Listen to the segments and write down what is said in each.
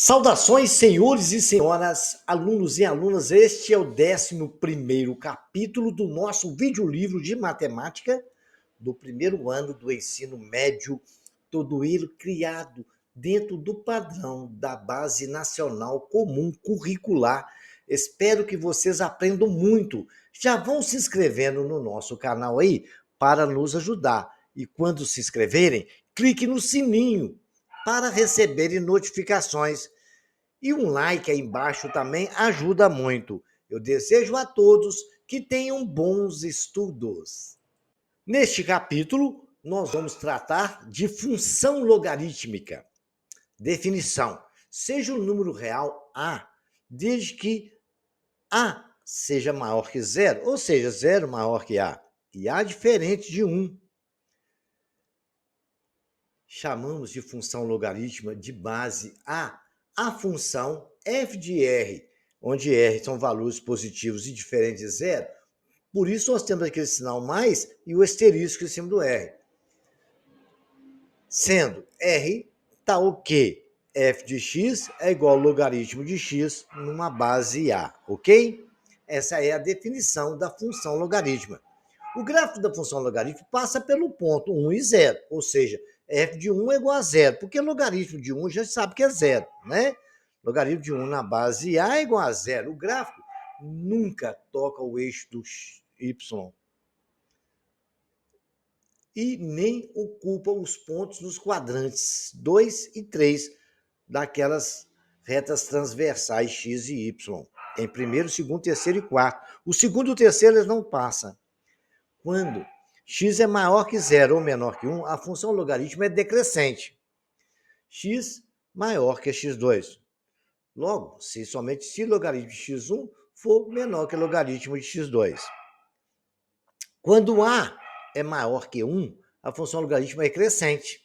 Saudações, senhores e senhoras, alunos e alunas. Este é o 11º capítulo do nosso videolivro de matemática do primeiro ano do ensino médio, todo ele criado dentro do padrão da Base Nacional Comum Curricular. Espero que vocês aprendam muito. Já vão se inscrevendo no nosso canal aí para nos ajudar. E quando se inscreverem, clique no sininho para receberem notificações. E um like aí embaixo também ajuda muito. Eu desejo a todos que tenham bons estudos. Neste capítulo, nós vamos tratar de função logarítmica. Definição: seja o número real A, desde que A seja maior que zero, ou seja, zero maior que A, e A diferente de 1. Chamamos de função logarítmica de base a função f de r, onde r são valores positivos e diferentes de zero. Por isso nós temos aquele sinal mais e o asterisco em cima do r. Sendo r tal o que f de x é igual ao logaritmo de x numa base a, ok? Essa é a definição da função logarítmica. O gráfico da função logarítmica passa pelo ponto 1 e 0, ou seja, f de 1 é igual a 0, porque logaritmo de 1 já sabe que é 0, né? Logaritmo de 1 na base A é igual a 0. O gráfico nunca toca o eixo do y e nem ocupa os pontos nos quadrantes 2 e 3 daquelas retas transversais x e y, em primeiro, segundo, terceiro e quarto. O segundo e o terceiro eles não passam. Quando x é maior que zero ou menor que 1, a função logarítmica é decrescente. X maior que x2. Logo, somente se logaritmo de x1 for menor que o logaritmo de x2. Quando A é maior que 1, a função logarítmica é crescente,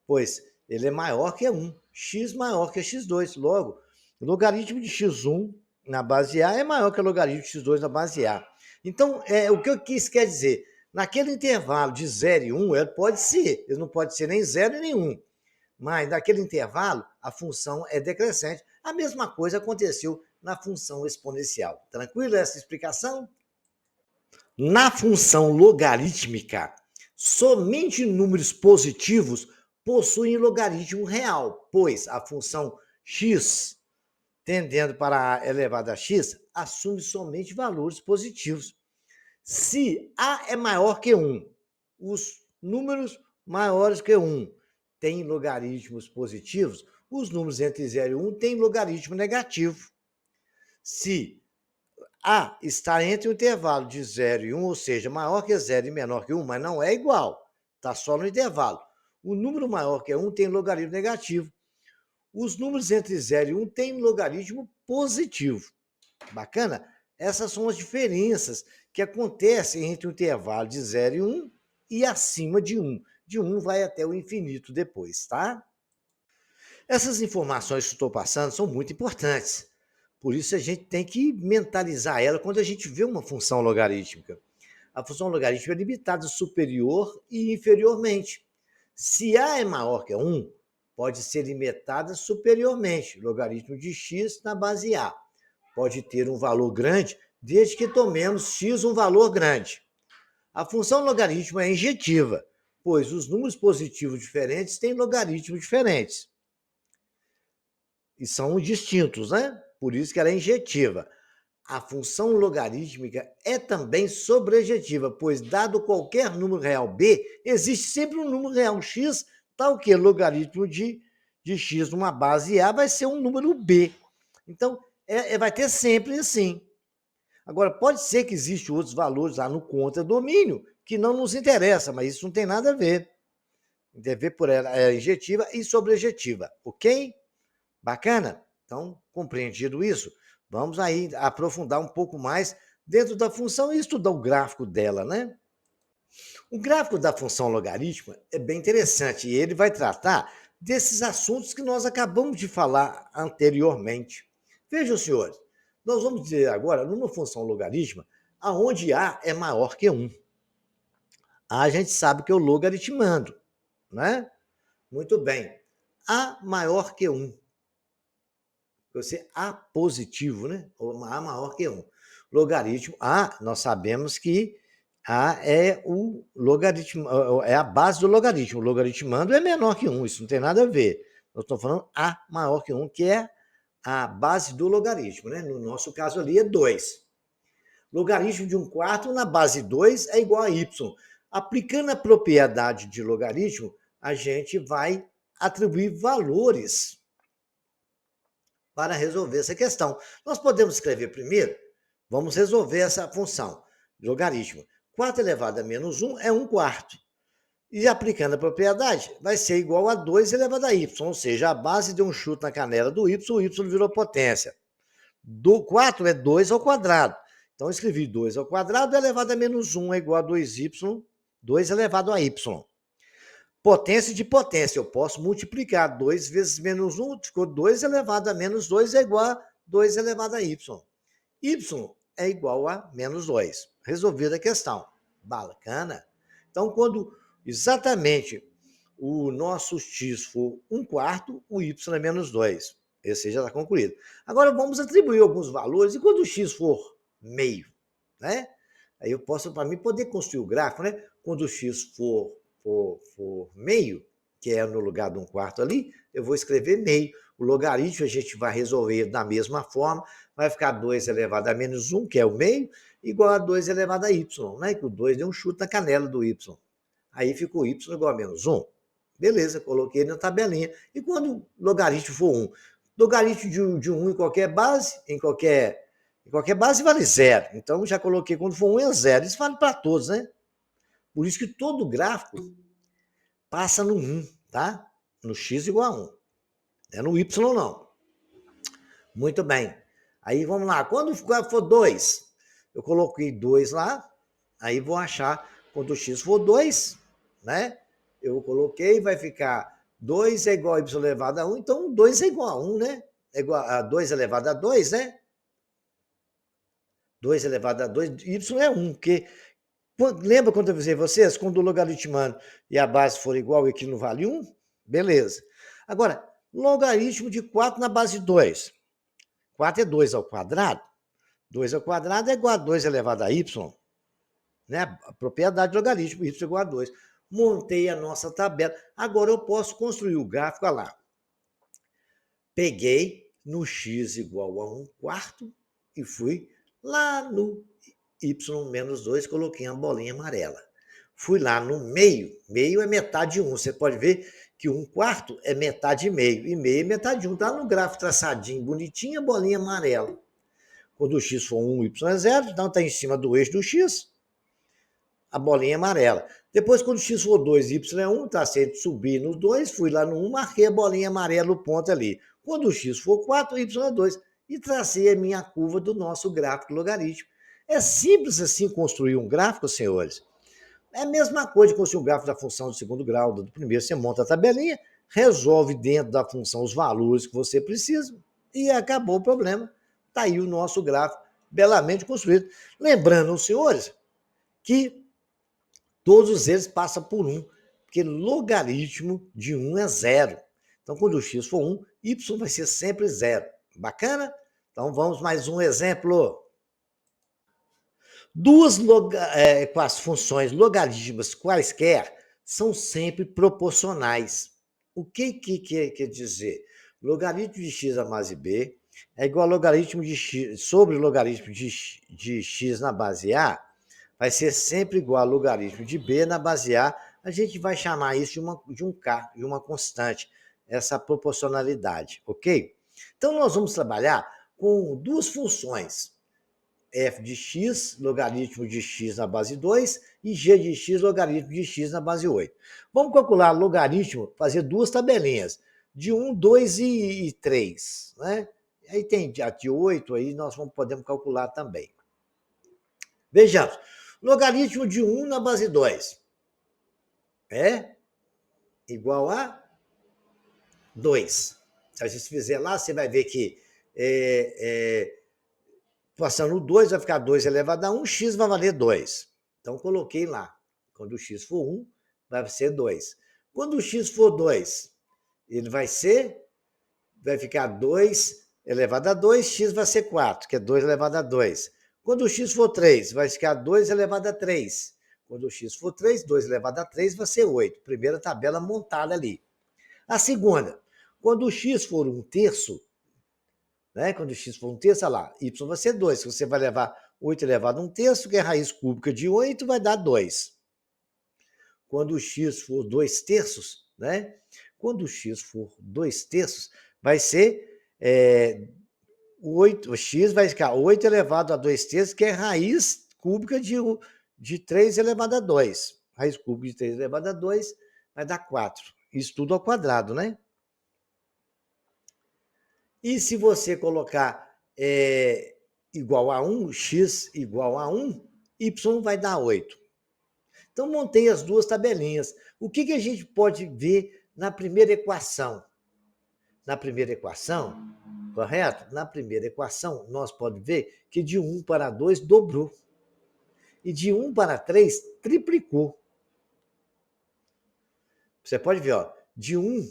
pois ele é maior que 1, x maior que x2. Logo, o logaritmo de x1 na base A é maior que o logaritmo de x2 na base A. Então, o que isso quer dizer? Naquele intervalo de 0 e 1, ele não pode ser nem 0 nem 1. Mas naquele intervalo, a função é decrescente. A mesma coisa aconteceu na função exponencial. Tranquilo essa explicação? Na função logarítmica, somente números positivos possuem logaritmo real, pois a função x, tendendo para a elevado a x, assume somente valores positivos. Se A é maior que 1, os números maiores que 1 têm logaritmos positivos, os números entre 0 e 1 têm logaritmo negativo. Se A está entre o intervalo de 0 e 1, ou seja, maior que 0 e menor que 1, mas não é igual, está só no intervalo. O número maior que 1 tem logaritmo negativo. Os números entre 0 e 1 têm logaritmo positivo. Bacana? Essas são as diferenças que acontecem entre o intervalo de 0 e 1 e acima de 1. De 1 vai até o infinito depois, tá? Essas informações que estou passando são muito importantes. Por isso a gente tem que mentalizar ela quando a gente vê uma função logarítmica. A função logarítmica é limitada superior e inferiormente. Se A é maior que 1, pode ser limitada superiormente, logaritmo de x na base A. Pode ter um valor grande, desde que tomemos x um valor grande. A função logarítmica é injetiva, pois os números positivos diferentes têm logaritmos diferentes. E são distintos, né? Por isso que ela é injetiva. A função logarítmica é também sobrejetiva, pois, dado qualquer número real b, existe sempre um número real x, tal que logaritmo de x numa base A vai ser um número b. Então, vai ter sempre assim. Agora, pode ser que existam outros valores lá no contradomínio que não nos interessa, mas isso não tem nada a ver. Tem a ver por ela é injetiva e sobrejetiva, ok? Bacana? Então, compreendido isso, vamos aí aprofundar um pouco mais dentro da função e estudar o gráfico dela, né? O gráfico da função logarítmica é bem interessante e ele vai tratar desses assuntos que nós acabamos de falar anteriormente. Vejam, senhores, nós vamos dizer agora numa função logarítmica aonde A é maior que 1. A gente sabe que eu logaritmando, né? Muito bem. A maior que 1. vai ser A positivo, né? Ou A maior que 1. Logaritmo A, nós sabemos que A é o logaritmo, é a base do logaritmo. O logaritmando é menor que 1, isso não tem nada a ver. Nós estamos falando A maior que 1, que é a base do logaritmo, né? No nosso caso ali é 2. Logaritmo de 1/4 na base 2 é igual a y. Aplicando a propriedade de logaritmo, a gente vai atribuir valores para resolver essa questão. Nós podemos escrever primeiro, vamos resolver essa função, logaritmo. 4 elevado a menos 1 é 1/4. E aplicando a propriedade, vai ser igual a 2 elevado a y, ou seja, a base deu um chute na canela do y, o y virou potência. Do 4 é 2 ao quadrado. Então, eu escrevi 2 ao quadrado elevado a menos 1 é igual a 2y, 2 elevado a y. Potência de potência, eu posso multiplicar 2 vezes menos 1, ficou 2 elevado a menos 2 é igual a 2 elevado a y. Y é igual a menos 2. Resolvida a questão. Bacana? Então, quando exatamente o nosso x for 1/4, o y é menos 2. Esse já está concluído. Agora, vamos atribuir alguns valores. E quando o x for meio? Né? Aí eu posso, para mim, poder construir o gráfico, né? Quando o x for meio, que é no lugar de 1/4 ali, eu vou escrever meio. O logaritmo a gente vai resolver da mesma forma, vai ficar 2 elevado a menos 1, que é o meio, igual a 2 elevado a y, né? Que o 2 deu um chute na canela do y. Aí ficou y igual a menos 1. Beleza, coloquei na tabelinha. E quando o logaritmo for 1? Logaritmo de 1 em qualquer base, em qualquer base vale 0. Então, já coloquei quando for 1 é 0. Isso vale para todos, né? Por isso que todo gráfico passa no 1, tá? No x igual a 1. É no y não. Muito bem. Aí vamos lá. Quando for 2, eu coloquei 2 lá, aí vou achar quando o x for 2, né? Eu coloquei, vai ficar 2 é igual a y elevado a 1, então 2 é igual a 1, né? É igual a 2 elevado a 2, né? 2 elevado a 2, y é 1, porque lembra quando eu avisei vocês? Quando o logaritmando e a base for igual e aquilo não vale 1? Beleza. Agora, logaritmo de 4 na base 2. 4 é 2 ao quadrado. 2 ao quadrado é igual a 2 elevado a y. Né? A propriedade do logaritmo, y igual a 2. Montei a nossa tabela. Agora eu posso construir o gráfico, olha lá. Peguei no x igual a 1/4 e fui lá no y menos 2, coloquei uma bolinha amarela. Fui lá no meio, meio é metade de 1. Você pode ver que 1/4 é metade de meio, e meio é metade de 1. Está no gráfico traçadinho, bonitinho, a bolinha amarela. Quando o x for 1, y é 0, então está em cima do eixo do x, a bolinha amarela. Depois, quando o x for 2, y é 1, está certo, subir no 2, fui lá no 1, marquei a bolinha amarela, o ponto ali. Quando o x for 4, y é 2, e tracei a minha curva do nosso gráfico logarítmico. É simples assim construir um gráfico, senhores. É a mesma coisa de construir um gráfico da função do segundo grau, do primeiro. Você monta a tabelinha, resolve dentro da função os valores que você precisa e acabou o problema. Está aí o nosso gráfico belamente construído. Lembrando, senhores, que todos eles passam por 1, porque logaritmo de 1 é 0. Então, quando o x for 1, y vai ser sempre 0. Bacana? Então, vamos mais um exemplo. Duas com as funções logarítmicas quaisquer são sempre proporcionais. O que quer dizer? Logaritmo de x na base b é igual a logaritmo de x sobre o logaritmo de x na base a, vai ser sempre igual a logaritmo de b na base a. A gente vai chamar isso de um k, de uma constante, essa proporcionalidade, ok? Então, nós vamos trabalhar com duas funções, f de x, logaritmo de x na base 2, e g de x, logaritmo de x na base 8. Vamos calcular logaritmo, fazer duas tabelinhas, de 1, 2 e 3. Né? Aí tem a de 8, aí nós podemos calcular também. Vejamos, logaritmo de 1 na base 2 é igual a 2. Se a gente fizer lá, você vai ver que passando o 2, vai ficar 2 elevado a 1, x vai valer 2. Então, coloquei lá. Quando o x for 1, vai ser 2. Quando o x for 2, ele vai ficar 2 elevado a 2, x vai ser 4, que é 2 elevado a 2. Quando o x for 3, vai ficar 2 elevado a 3. Quando o x for 3, 2 elevado a 3 vai ser 8. Primeira tabela montada ali. A segunda, quando o x for 1/3, né? Quando o x for 1/3, olha lá, y vai ser 2. Você vai levar 8 elevado a 1/3, que é raiz cúbica de 8, vai dar 2. Quando o x for 2/3, né? Quando o x for 2/3, vai ser 8, o x vai ficar 8 elevado a 2/3, que é raiz cúbica de 3 elevado a 2. Raiz cúbica de 3 elevado a 2 vai dar 4. Isso tudo ao quadrado, né? E se você colocar igual a 1, x igual a 1, y vai dar 8. Então, montei as duas tabelinhas. O que a gente pode ver na primeira equação? Na primeira equação, correto? Na primeira equação, nós podemos ver que de 1 para 2 dobrou. E de 1 para 3 triplicou. Você pode ver, ó, de 1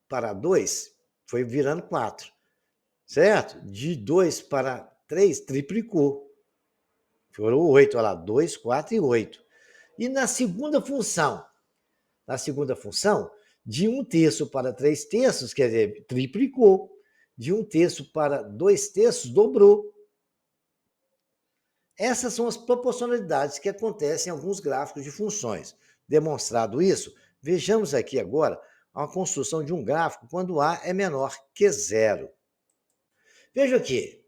para 2 foi virando 4. Certo? De 2 para 3 triplicou. Foram 8, olha lá, 2, 4 e 8. E na segunda função, de 1/3 para 3/3, quer dizer, triplicou. De 1/3 para 2/3, dobrou. Essas são as proporcionalidades que acontecem em alguns gráficos de funções. Demonstrado isso, vejamos aqui agora a construção de um gráfico quando A é menor que 0. Veja aqui,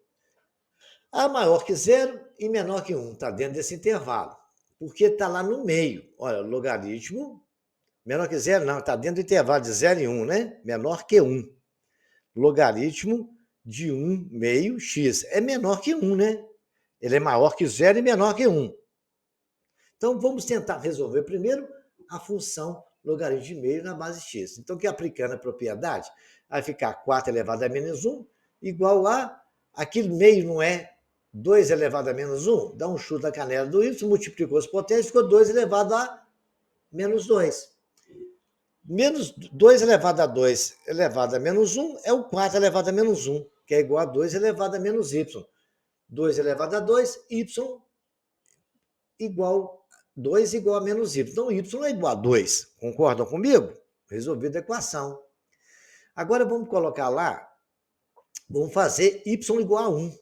A maior que 0 e menor que 1, está dentro desse intervalo, porque está lá no meio. Olha, logaritmo, menor que 0, não, está dentro do intervalo de 0 e 1, né? Menor que 1. Logaritmo de 1 meio x é menor que 1, né? Ele é maior que 0 e menor que 1. Então, vamos tentar resolver primeiro a função logaritmo de meio na base x. Então, que aplicando a propriedade, vai ficar 4 elevado a menos 1 igual a, aquele meio não é 2 elevado a menos 1? Dá um chute na canela do y, multiplicou as potências, ficou 2 elevado a menos 2. Menos 2 elevado a 2 elevado a menos 1 é o 4 elevado a menos 1, que é igual a 2 elevado a menos y. 2 elevado a 2, y igual 2 igual a menos y. Então, y é igual a 2. Concordam comigo? Resolvida a equação. Agora, vamos colocar lá, vamos fazer y igual a 1.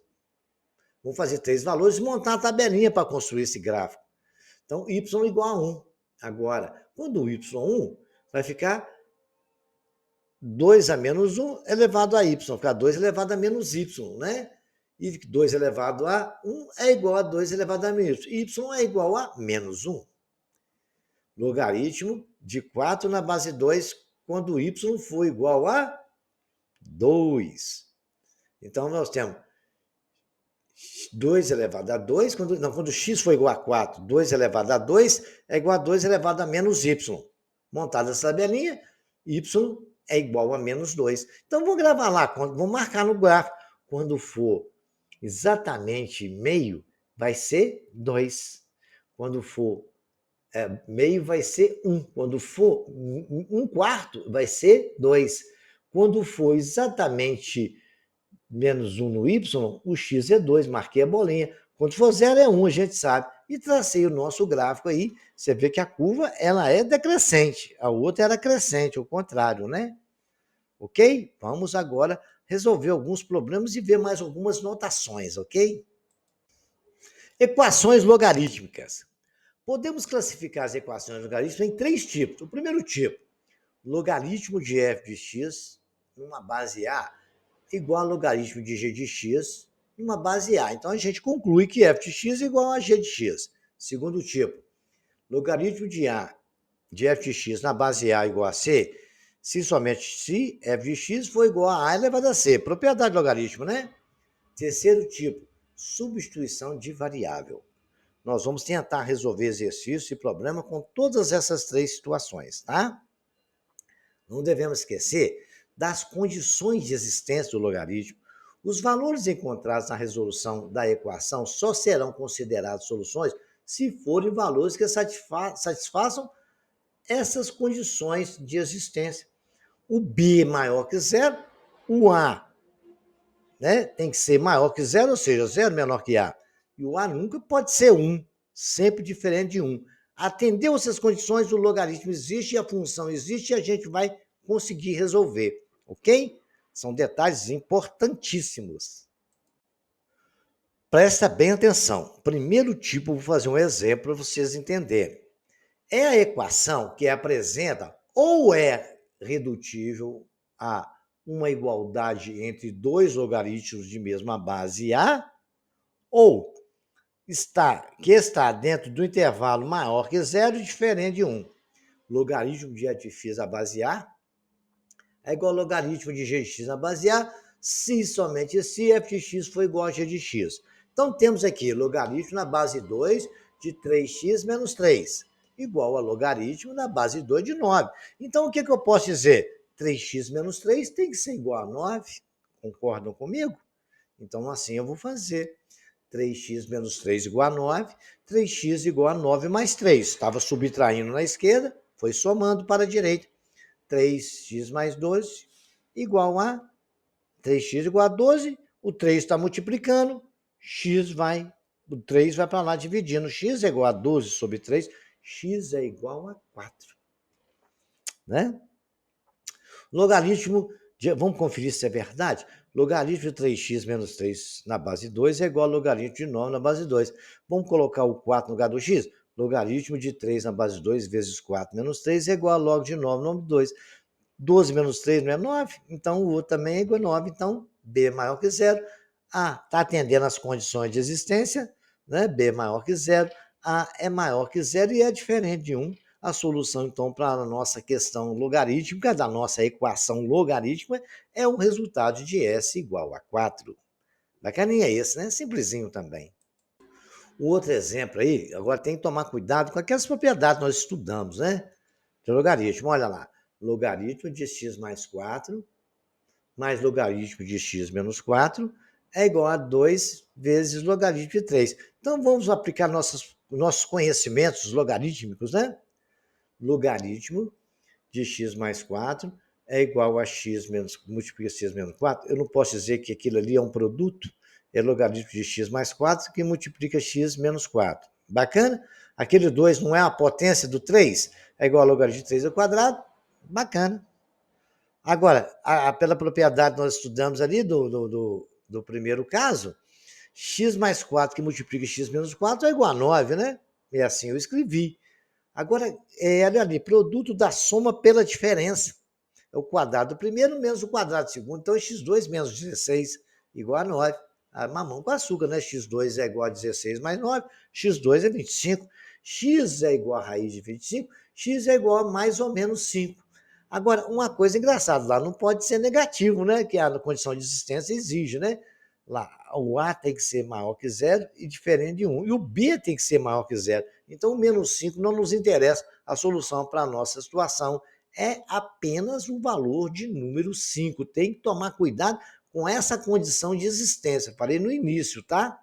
Vamos fazer 3 valores e montar a tabelinha para construir esse gráfico. Então, y igual a 1. Agora, quando o y1 vai ficar 2 a menos 1 elevado a y, vai ficar 2 elevado a menos y, né? E 2 elevado a 1 é igual a 2 elevado a menos y. Y é igual a menos 1. Logaritmo de 4 na base 2, quando y for igual a 2. Então, nós temos 2 elevado a 2, quando x for igual a 4, 2 elevado a 2 é igual a 2 elevado a menos y. Montada essa tabelinha, y é igual a menos 2. Então, vou gravar lá, vou marcar no gráfico. Quando for exatamente meio, vai ser 2. Quando for meio, vai ser 1. Quando for 1/4, vai ser 2. Quando for exatamente menos 1 no y, o x é 2, marquei a bolinha. Quando for 0 é 1, a gente sabe. E tracei o nosso gráfico aí. Você vê que a curva ela é decrescente, a outra era crescente, o contrário, né? Ok? Vamos agora resolver alguns problemas e ver mais algumas notações, ok? Equações logarítmicas. Podemos classificar as equações logarítmicas em 3 tipos. O primeiro tipo, logaritmo de f de x numa base A igual a logaritmo de g de x numa base A. Então, a gente conclui que f de x é igual a g de x. Segundo tipo, logaritmo de f de x na base A igual a c, se somente se f de x for igual a elevado a c. Propriedade do logaritmo, né? Terceiro tipo, substituição de variável. Nós vamos tentar resolver exercício e problema com todas essas 3 situações, tá? Não devemos esquecer das condições de existência do logaritmo. Os valores encontrados na resolução da equação só serão considerados soluções se forem valores que satisfaçam essas condições de existência. O B maior que 0, o A né, tem que ser maior que zero, ou seja, zero menor que A. E o A nunca pode ser 1, sempre diferente de 1. Atendeu essas condições, o logaritmo existe, a função existe e a gente vai conseguir resolver, ok? São detalhes importantíssimos. Presta bem atenção. Primeiro tipo, vou fazer um exemplo para vocês entenderem. É a equação que apresenta ou é redutível a uma igualdade entre dois logaritmos de mesma base A, ou que está dentro do intervalo maior que zero e diferente de 1. Logaritmo de f(x) à base A é igual ao logaritmo de g de x na base A, se somente se f de x for igual a g de x. Então, temos aqui logaritmo na base 2 de 3x menos 3, igual a logaritmo na base 2 de 9. Então, o que eu posso dizer? 3x menos 3 tem que ser igual a 9. Concordam comigo? Então, assim eu vou fazer. 3x menos 3 igual a 9, 3x igual a 9 mais 3. Estava subtraindo na esquerda, foi somando para a direita. 3x mais 12 igual a 3x igual a 12, o 3 está multiplicando, o 3 vai para lá dividindo, x é igual a 12 sobre 3, x é igual a 4. Né? Logaritmo, vamos conferir se é verdade? Logaritmo de 3x menos 3 na base 2 é igual ao logaritmo de 9 na base 2. Vamos colocar o 4 no lugar do x? Logaritmo de 3 na base 2 vezes 4 menos 3 é igual a log de 9 no 2. 12 menos 3 não é 9, então o outro também é igual a 9, então B é maior que zero. A está atendendo às condições de existência, né? B é maior que zero, A é maior que zero e é diferente de 1. A solução, então, para a nossa questão logarítmica, da nossa equação logarítmica, é o resultado de S igual a 4. Bacaninha esse, né? Simplesinho também. O outro exemplo aí, agora tem que tomar cuidado com aquelas propriedades que nós estudamos, né? De logaritmo, olha lá. Logaritmo de x mais 4 mais logaritmo de x menos 4 é igual a 2 vezes logaritmo de 3. Então, vamos aplicar nossos conhecimentos logarítmicos, né? Logaritmo de x mais 4 é igual a x menos, multiplica x menos 4. Eu não posso dizer que aquilo ali é um produto, é logaritmo de x mais 4 que multiplica x menos 4. Bacana? Aquele 2 não é a potência do 3? É igual a logaritmo de 3 ao quadrado? Bacana. Agora, pela propriedade que nós estudamos ali do primeiro caso, x mais 4 que multiplica x menos 4 é igual a 9, né? E assim eu escrevi. Agora, olha ali, produto da soma pela diferença. É o quadrado do primeiro menos o quadrado do segundo. Então, x2 menos 16 igual a 9. Mamão com açúcar, né? x2 é igual a 16 mais 9, x2 é 25. X é igual a raiz de 25, x é igual a mais ou menos 5. Agora, uma coisa engraçada, lá não pode ser negativo, né? Que a condição de existência exige, né? Lá, o A tem que ser maior que zero e diferente de 1. E o B tem que ser maior que zero. Então, o menos 5 não nos interessa. A solução para a nossa situação é apenas o valor de número 5. Tem que tomar cuidado com essa condição de existência. Falei no início, tá?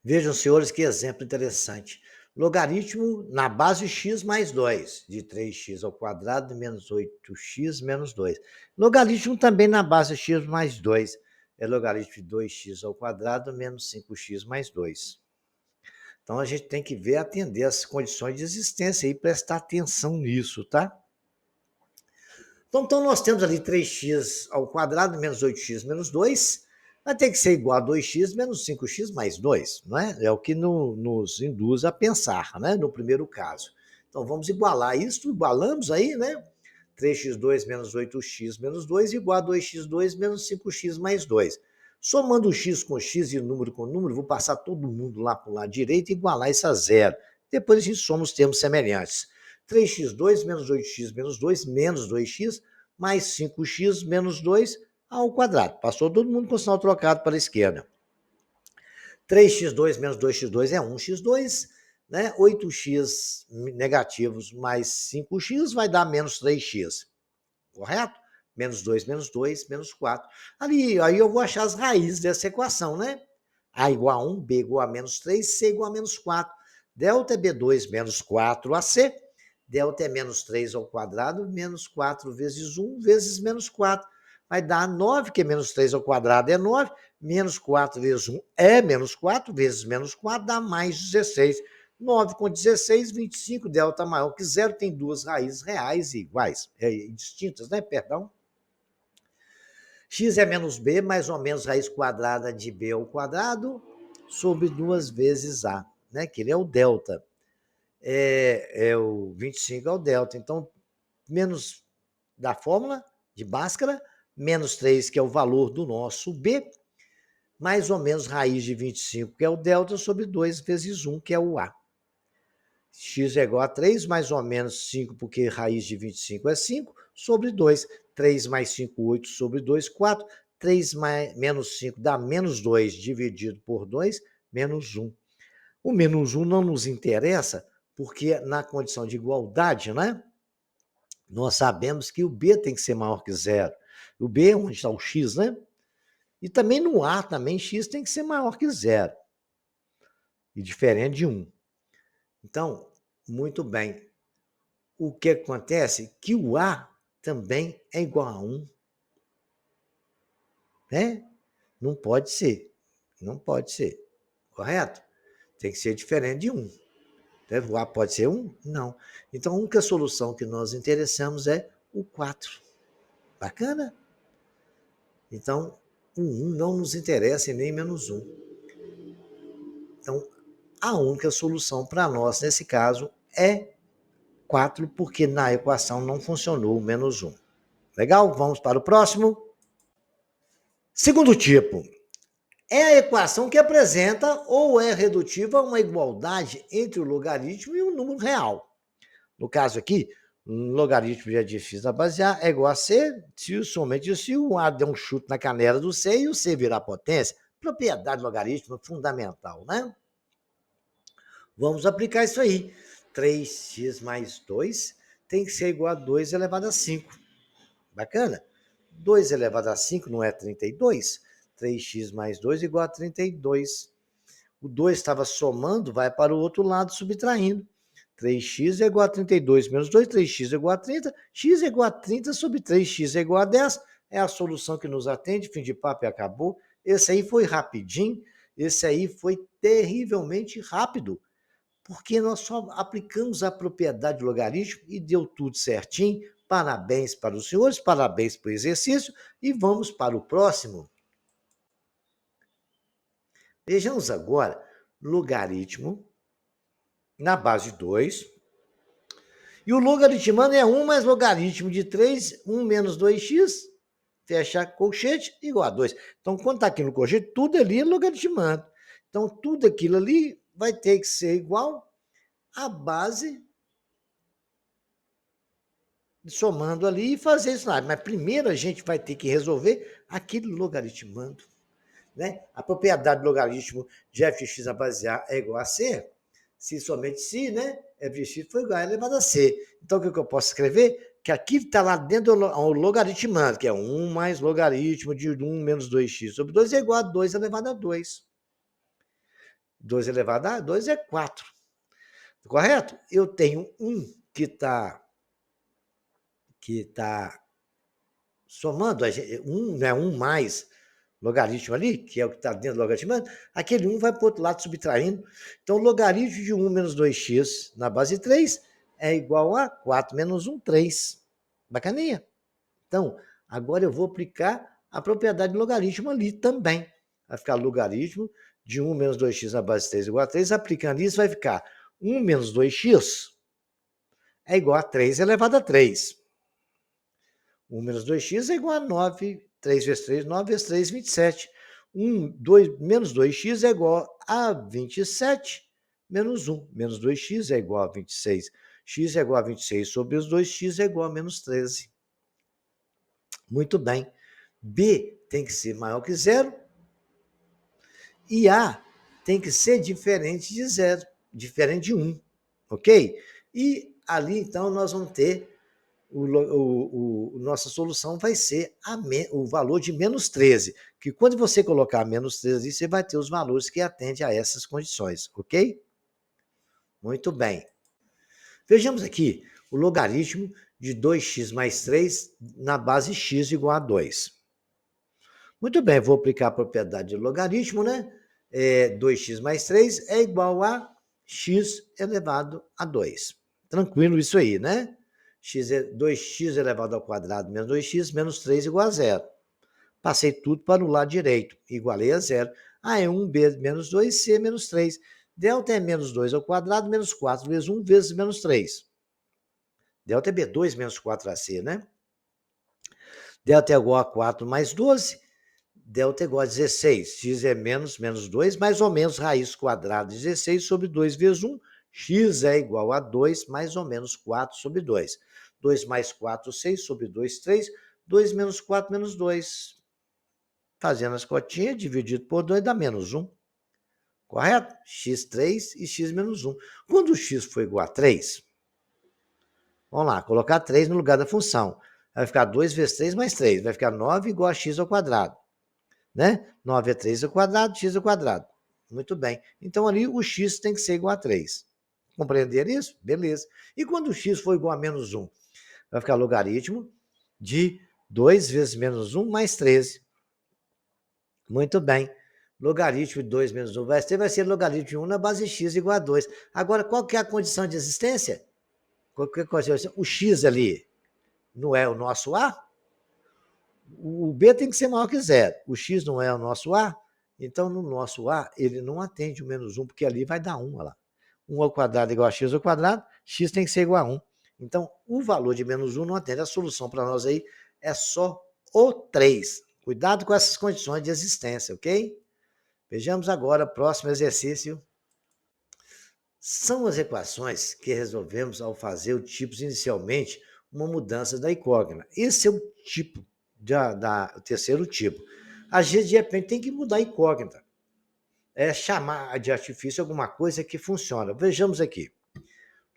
Vejam, senhores, que exemplo interessante. Logaritmo na base x mais 2, de 3x ao quadrado menos 8x menos 2. Logaritmo também na base x mais 2, é logaritmo de 2x ao quadrado menos 5x mais 2. Então, a gente tem que ver, atender as condições de existência e prestar atenção nisso, tá? Então, nós temos ali 3x ao quadrado menos 8x menos 2, vai ter que ser igual a 2x menos 5x mais 2, não é? É o que nos induz a pensar, né? No primeiro caso. Então, vamos igualar isso, igualamos aí, né? 3x2 menos 8x menos 2 igual a 2x2 menos 5x mais 2. Somando o x com x e número com número, vou passar todo mundo lá para o lado direito e igualar isso a zero. Depois a gente soma os termos semelhantes. 3x2 menos 8x menos 2 menos 2x mais 5x menos 2 ao quadrado. Passou todo mundo com o sinal trocado para a esquerda. 3x2 menos 2x2 é 1x2, né? 8x negativos mais 5x vai dar menos 3x, correto? Menos 2, menos 4. Aí eu vou achar as raízes dessa equação, né? A igual a 1, B igual a menos 3, C igual a menos 4. Delta é B2 menos 4AC. Delta é menos 3 ao quadrado, menos 4 vezes 1 vezes menos 4. vai dar 9, que é menos 3 ao quadrado é 9, menos 4 vezes 1 é menos 4, vezes menos 4 dá mais 16. 9 com 16, 25, delta maior que zero, tem duas raízes reais e iguais, distintas, né? Perdão. X é menos b, mais ou menos raiz quadrada de b ao quadrado, sobre 2 vezes a, né? Que ele é o delta. O 25 é o delta. Então, menos da fórmula de Bhaskara, menos 3, que é o valor do nosso b, mais ou menos raiz de 25, que é o delta, sobre 2 vezes 1, que é o a. X é igual a 3, mais ou menos 5, porque raiz de 25 é 5, sobre 2. 3 mais 5, 8, sobre 2, 4. 3 mais, menos 5 dá menos 2, dividido por 2, menos 1. O menos 1 não nos interessa, porque na condição de igualdade, né? Nós sabemos que o B tem que ser maior que zero. O B é onde está o X, né? E também no A, também X tem que ser maior que zero. E diferente de 1. Então, muito bem. O que acontece? Que o A também é igual a 1. Né? Não pode ser. Não pode ser. Correto? Tem que ser diferente de 1. O A pode ser 1? Não. Então, a única solução que nós interessamos é o 4. Bacana? Então, o 1 não nos interessa e nem menos 1. Então, a única solução para nós, nesse caso, é 4, porque na equação não funcionou o menos 1. Legal? Vamos para o próximo. Segundo tipo, é a equação que apresenta ou é redutiva a uma igualdade entre o logaritmo e o número real. No caso aqui, um logaritmo de x na base A é igual a C, somente se o A der um chute na canela do C e o C virar potência. Propriedade logarítmica fundamental, né? Vamos aplicar isso aí. 3x mais 2 tem que ser igual a 2 elevado a 5. Bacana? 2 elevado a 5 não é 32? 3x mais 2 igual a 32. O 2 estava somando, vai para o outro lado subtraindo. 3x é igual a 32 menos 2, 3x é igual a 30, x é igual a 30 sobre 3x é igual a 10. É a solução que nos atende, fim de papo e acabou. Esse aí foi rapidinho, esse aí foi terrivelmente rápido, porque nós só aplicamos a propriedade do logaritmo e deu tudo certinho. Parabéns para os senhores, parabéns para o exercício e vamos para o próximo. Vejamos agora logaritmo na base 2. E o logaritmando é 1 mais logaritmo de 3, 1 menos 2x, fecha colchete, igual a 2. Então, quando está aqui no colchete, tudo ali é logaritmando. Então, tudo aquilo ali vai ter que ser igual à base, somando ali e fazer isso lá. Mas primeiro a gente vai ter que resolver aquele logaritmando. Né? A propriedade do logaritmo de f de x na base A é igual a C, se somente se, né? F de x foi igual a elevado a C. Então, o que eu posso escrever? Que aqui está lá dentro do logaritmando, que é 1 mais logaritmo de 1 menos 2x sobre 2 é igual a 2 elevado a 2. 2 elevado a 2 é 4. Correto? Eu tenho 1 que está somando, 1, né, 1 mais logaritmo ali, que é o que está dentro do logaritmo, aquele 1 vai para o outro lado subtraindo. Então, logaritmo de 1 menos 2x na base 3 é igual a 4 menos 1, 3. Bacaninha? Então, agora eu vou aplicar a propriedade do logaritmo ali também. Vai ficar logaritmo de 1 menos 2x na base 3 igual a 3. Aplicando isso, vai ficar 1 menos 2x é igual a 3 elevado a 3. 1 menos 2x é igual a 9, 3 vezes 3, 9 vezes 3, 27. menos 2x é igual a 27 menos 1. Menos 2x é igual a 26. X é igual a 26 sobre os 2x é igual a menos 13. Muito bem. B tem que ser maior que zero e A tem que ser diferente de zero, diferente de 1. Ok? E ali, então, nós vamos ter nossa solução vai ser o valor de menos 13, que quando você colocar menos 13, você vai ter os valores que atendem a essas condições, ok? Muito bem. Vejamos aqui o logaritmo de 2x mais 3 na base x igual a 2. Muito bem, vou aplicar a propriedade de logaritmo, né? 2x mais 3 é igual a x elevado a 2. Tranquilo isso aí, né? 2x elevado ao quadrado menos 2x menos 3 igual a zero. Passei tudo para o lado direito, igualei a zero. A é 1b menos 2, c menos 3. Delta é menos 2 ao quadrado menos 4 vezes 1 vezes menos 3. Delta é b2 menos 4ac, né? Delta é igual a 4 mais 12. Delta é igual a 16. X é menos 2, mais ou menos raiz quadrada de 16 sobre 2 vezes 1. X é igual a 2, mais ou menos 4 sobre 2. 2 mais 4, 6 sobre 2, 3. 2 menos 4, menos 2. Fazendo as cotinhas, dividido por 2 dá menos 1. Correto? X3 e x menos 1. Quando o x for igual a 3, vamos lá, colocar 3 no lugar da função. Vai ficar 2 vezes 3 mais 3. Vai ficar 9 igual a x ao quadrado. Né? 9 é 3 ao quadrado, x ao quadrado. Muito bem. Então, ali o x tem que ser igual a 3. Compreender isso? Beleza. E quando o x for igual a menos 1? Vai ficar logaritmo de 2 vezes menos 1 mais 13. Muito bem. Logaritmo de 2 menos 1 vai ser logaritmo de 1 na base x igual a 2. Agora, qual que é a condição de existência? Qual que é a condição? O x ali não é o nosso a? O b tem que ser maior que zero. O x não é o nosso a? Então, no nosso a, ele não atende o menos 1, porque ali vai dar 1. Olha lá. 1 ao quadrado igual a x ao quadrado, x tem que ser igual a 1. Então, o valor de menos 1 não atende. A solução para nós aí é só o 3. Cuidado com essas condições de existência, ok? Vejamos agora o próximo exercício. São as equações que resolvemos ao fazer o tipos inicialmente uma mudança da incógnita. Esse é o tipo, o terceiro tipo. Às vezes, de repente, tem que mudar a incógnita. É chamar de artifício alguma coisa que funciona. Vejamos aqui.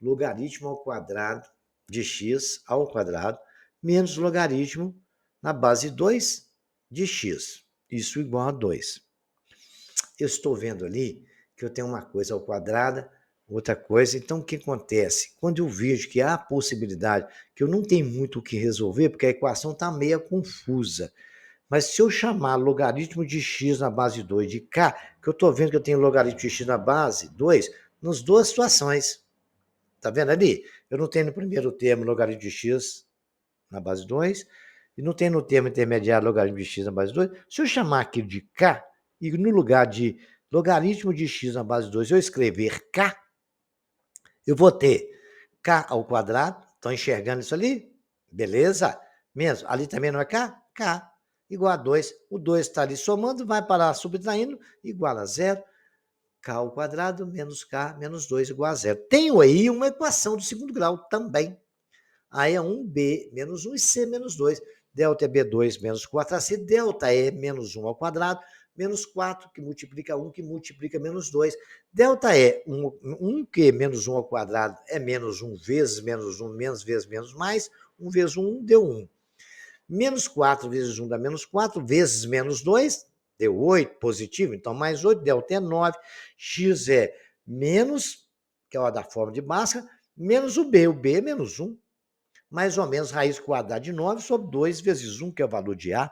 Logaritmo ao quadrado de x ao quadrado menos logaritmo na base 2 de x. Isso igual a 2. Eu estou vendo ali que eu tenho uma coisa ao quadrado, outra coisa. Então, o que acontece? Quando eu vejo que há a possibilidade, que eu não tenho muito o que resolver, porque a equação está meio confusa. Mas se eu chamar logaritmo de x na base 2 de k, que eu estou vendo que eu tenho logaritmo de x na base 2, nas duas situações. Está vendo ali? Eu não tenho no primeiro termo logaritmo de x na base 2, e não tenho no termo intermediário logaritmo de x na base 2. Se eu chamar aqui de k, e no lugar de logaritmo de x na base 2 eu escrever k, eu vou ter k ao quadrado. Estão enxergando isso ali? Beleza? Mesmo. Ali também não é k? K igual a 2. O 2 está ali somando, vai parar subtraindo, igual a zero. K ao quadrado menos k menos 2 igual a zero. Tenho aí uma equação do segundo grau também. A é 1b menos 1 e c menos 2. Delta é b2 menos 4ac. Delta é menos 1 ao quadrado menos 4, que multiplica 1, que multiplica menos 2. Delta é 1 que menos 1 ao quadrado é menos 1 vezes menos 1, menos vezes menos mais. 1 vezes 1 deu 1. Menos 4 vezes 1 dá menos 4, vezes menos 2, deu 8, positivo, então mais 8, delta é 9. X é menos, que é a da forma de Bhaskara, menos o b é menos 1. Mais ou menos raiz quadrada de 9 sobre 2 vezes 1, que é o valor de A.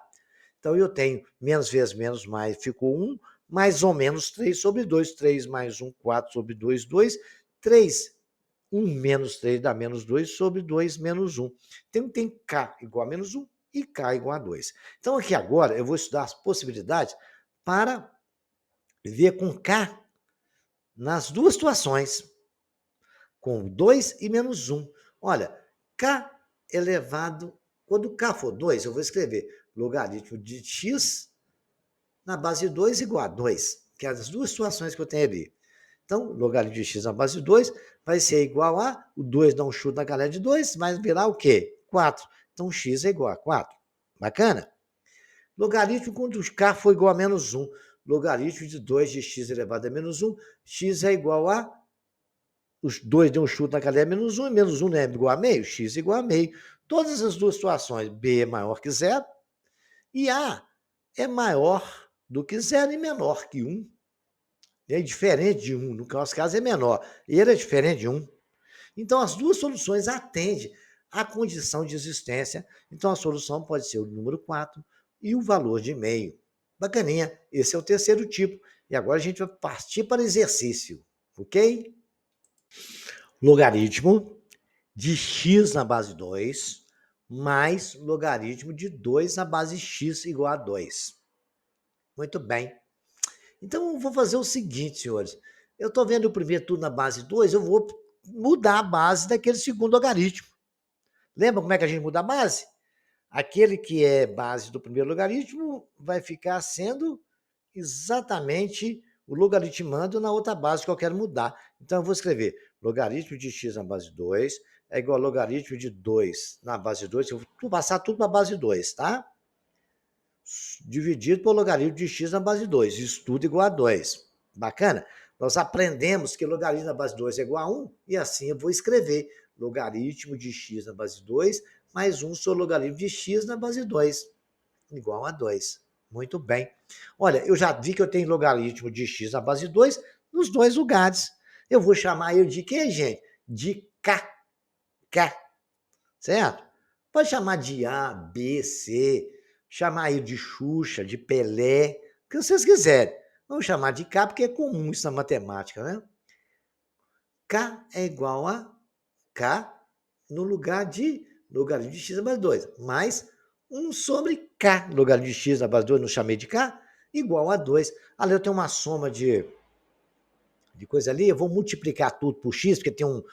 Então, eu tenho menos vezes menos mais, ficou 1, mais ou menos 3 sobre 2. 3 mais 1, 4 sobre 2, 2. 3, 1 menos 3 dá menos 2 sobre 2 menos 1. Então, tem K igual a menos 1 e K igual a 2. Então, aqui agora, eu vou estudar as possibilidades para ver com K nas duas situações, com 2 e menos 1. Olha, K elevado, quando K for 2, eu vou escrever logaritmo de x na base 2 igual a 2, que é as duas situações que eu tenho ali. Então, logaritmo de x na base 2 vai ser igual a, o 2 dá um chute na galera de 2, vai virar o quê? 4. Então, x é igual a 4. Bacana? Logaritmo quando k for igual a menos 1. Logaritmo de 2 de x elevado a menos 1. X é igual a, os 2 dão um chute na cadeia menos 1, e menos 1 não é igual a meio, x é igual a meio. Todas as duas situações, b é maior que 0, e a é maior do que 0 e menor que 1. É diferente de 1, no nosso caso é menor. Ele é diferente de 1. Então, as duas soluções atendem à condição de existência. Então, a solução pode ser o número 4, e o valor de meio. Bacaninha, esse é o terceiro tipo. E agora a gente vai partir para o exercício, ok? Logaritmo de x na base 2 mais logaritmo de 2 na base x igual a 2. Muito bem. Então, eu vou fazer o seguinte, senhores. Eu estou vendo o primeiro tudo na base 2, eu vou mudar a base daquele segundo logaritmo. Lembra como é que a gente muda a base? Aquele que é base do primeiro logaritmo vai ficar sendo exatamente o logaritmando na outra base que eu quero mudar. Então, eu vou escrever logaritmo de x na base 2 é igual a logaritmo de 2 na base 2. Eu vou passar tudo para a base 2, tá? Dividido por logaritmo de x na base 2. Isso tudo igual a 2. Bacana? Nós aprendemos que logaritmo na base 2 é igual a 1, e assim eu vou escrever logaritmo de x na base 2 mais 1 sobre logaritmo de x na base 2, igual a 2. Muito bem. Olha, eu já vi que eu tenho logaritmo de x na base 2 nos dois lugares. Eu vou chamar ele de quê, gente? De k. K, certo? Pode chamar de A, B, C, chamar ele de Xuxa, de Pelé, o que vocês quiserem. Vamos chamar de K porque é comum isso na matemática, né? K é igual a K no lugar de logaritmo de x na base 2, mais 1 sobre K, logaritmo de x na base 2, não chamei de K, igual a 2. Ali eu tenho uma soma de coisa ali, eu vou multiplicar tudo por x, porque tem um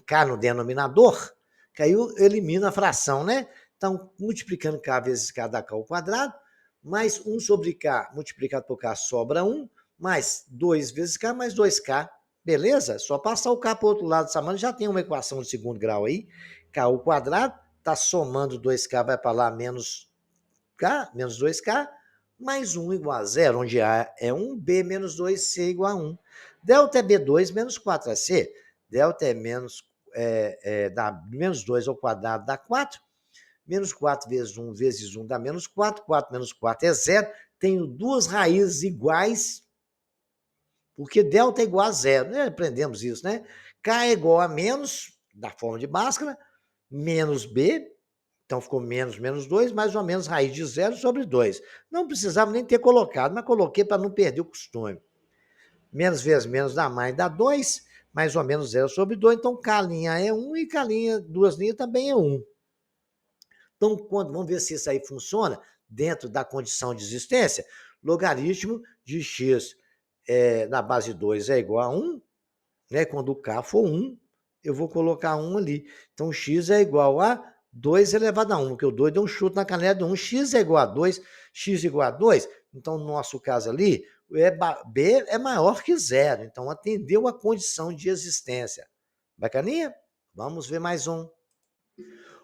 K no denominador, que aí eu elimino a fração, né? Então, multiplicando K vezes K dá K ao quadrado, mais 1 sobre K multiplicado por K sobra 1, mais 2 vezes K mais 2K. Beleza? Só passar o K para o outro lado dessa mão, já tem uma equação de segundo grau aí. K ao quadrado, está somando 2K, vai para lá menos K, menos 2K, mais 1 igual a 0, onde A é 1, B menos 2, C igual a 1. Delta é B2 menos 4AC. Delta é dá menos 2 ao quadrado dá 4. Menos 4 vezes 1 vezes 1 dá menos 4. 4 menos 4 é 0. Tenho duas raízes iguais, porque delta é igual a 0. Né? Aprendemos isso, né? K é igual a menos, da forma de Bhaskara, menos B. Então ficou menos, menos 2, mais ou menos raiz de 0 sobre 2. Não precisava nem ter colocado, mas coloquei para não perder o costume. Menos vezes menos dá mais, dá 2, mais ou menos 0 sobre 2. Então, K' é 1 e K', duas linhas também é 1. Então, vamos ver se isso aí funciona dentro da condição de existência. Logaritmo de x na base 2 é igual a 1, né? Quando o K for 1, eu vou colocar 1 ali. Então, x é igual a 2 elevado a 1, porque o 2 deu um chute na canela do 1. X é igual a 2, x igual a 2. Então, no nosso caso ali, B é maior que 0. Então, atendeu a condição de existência. Bacaninha? Vamos ver mais um.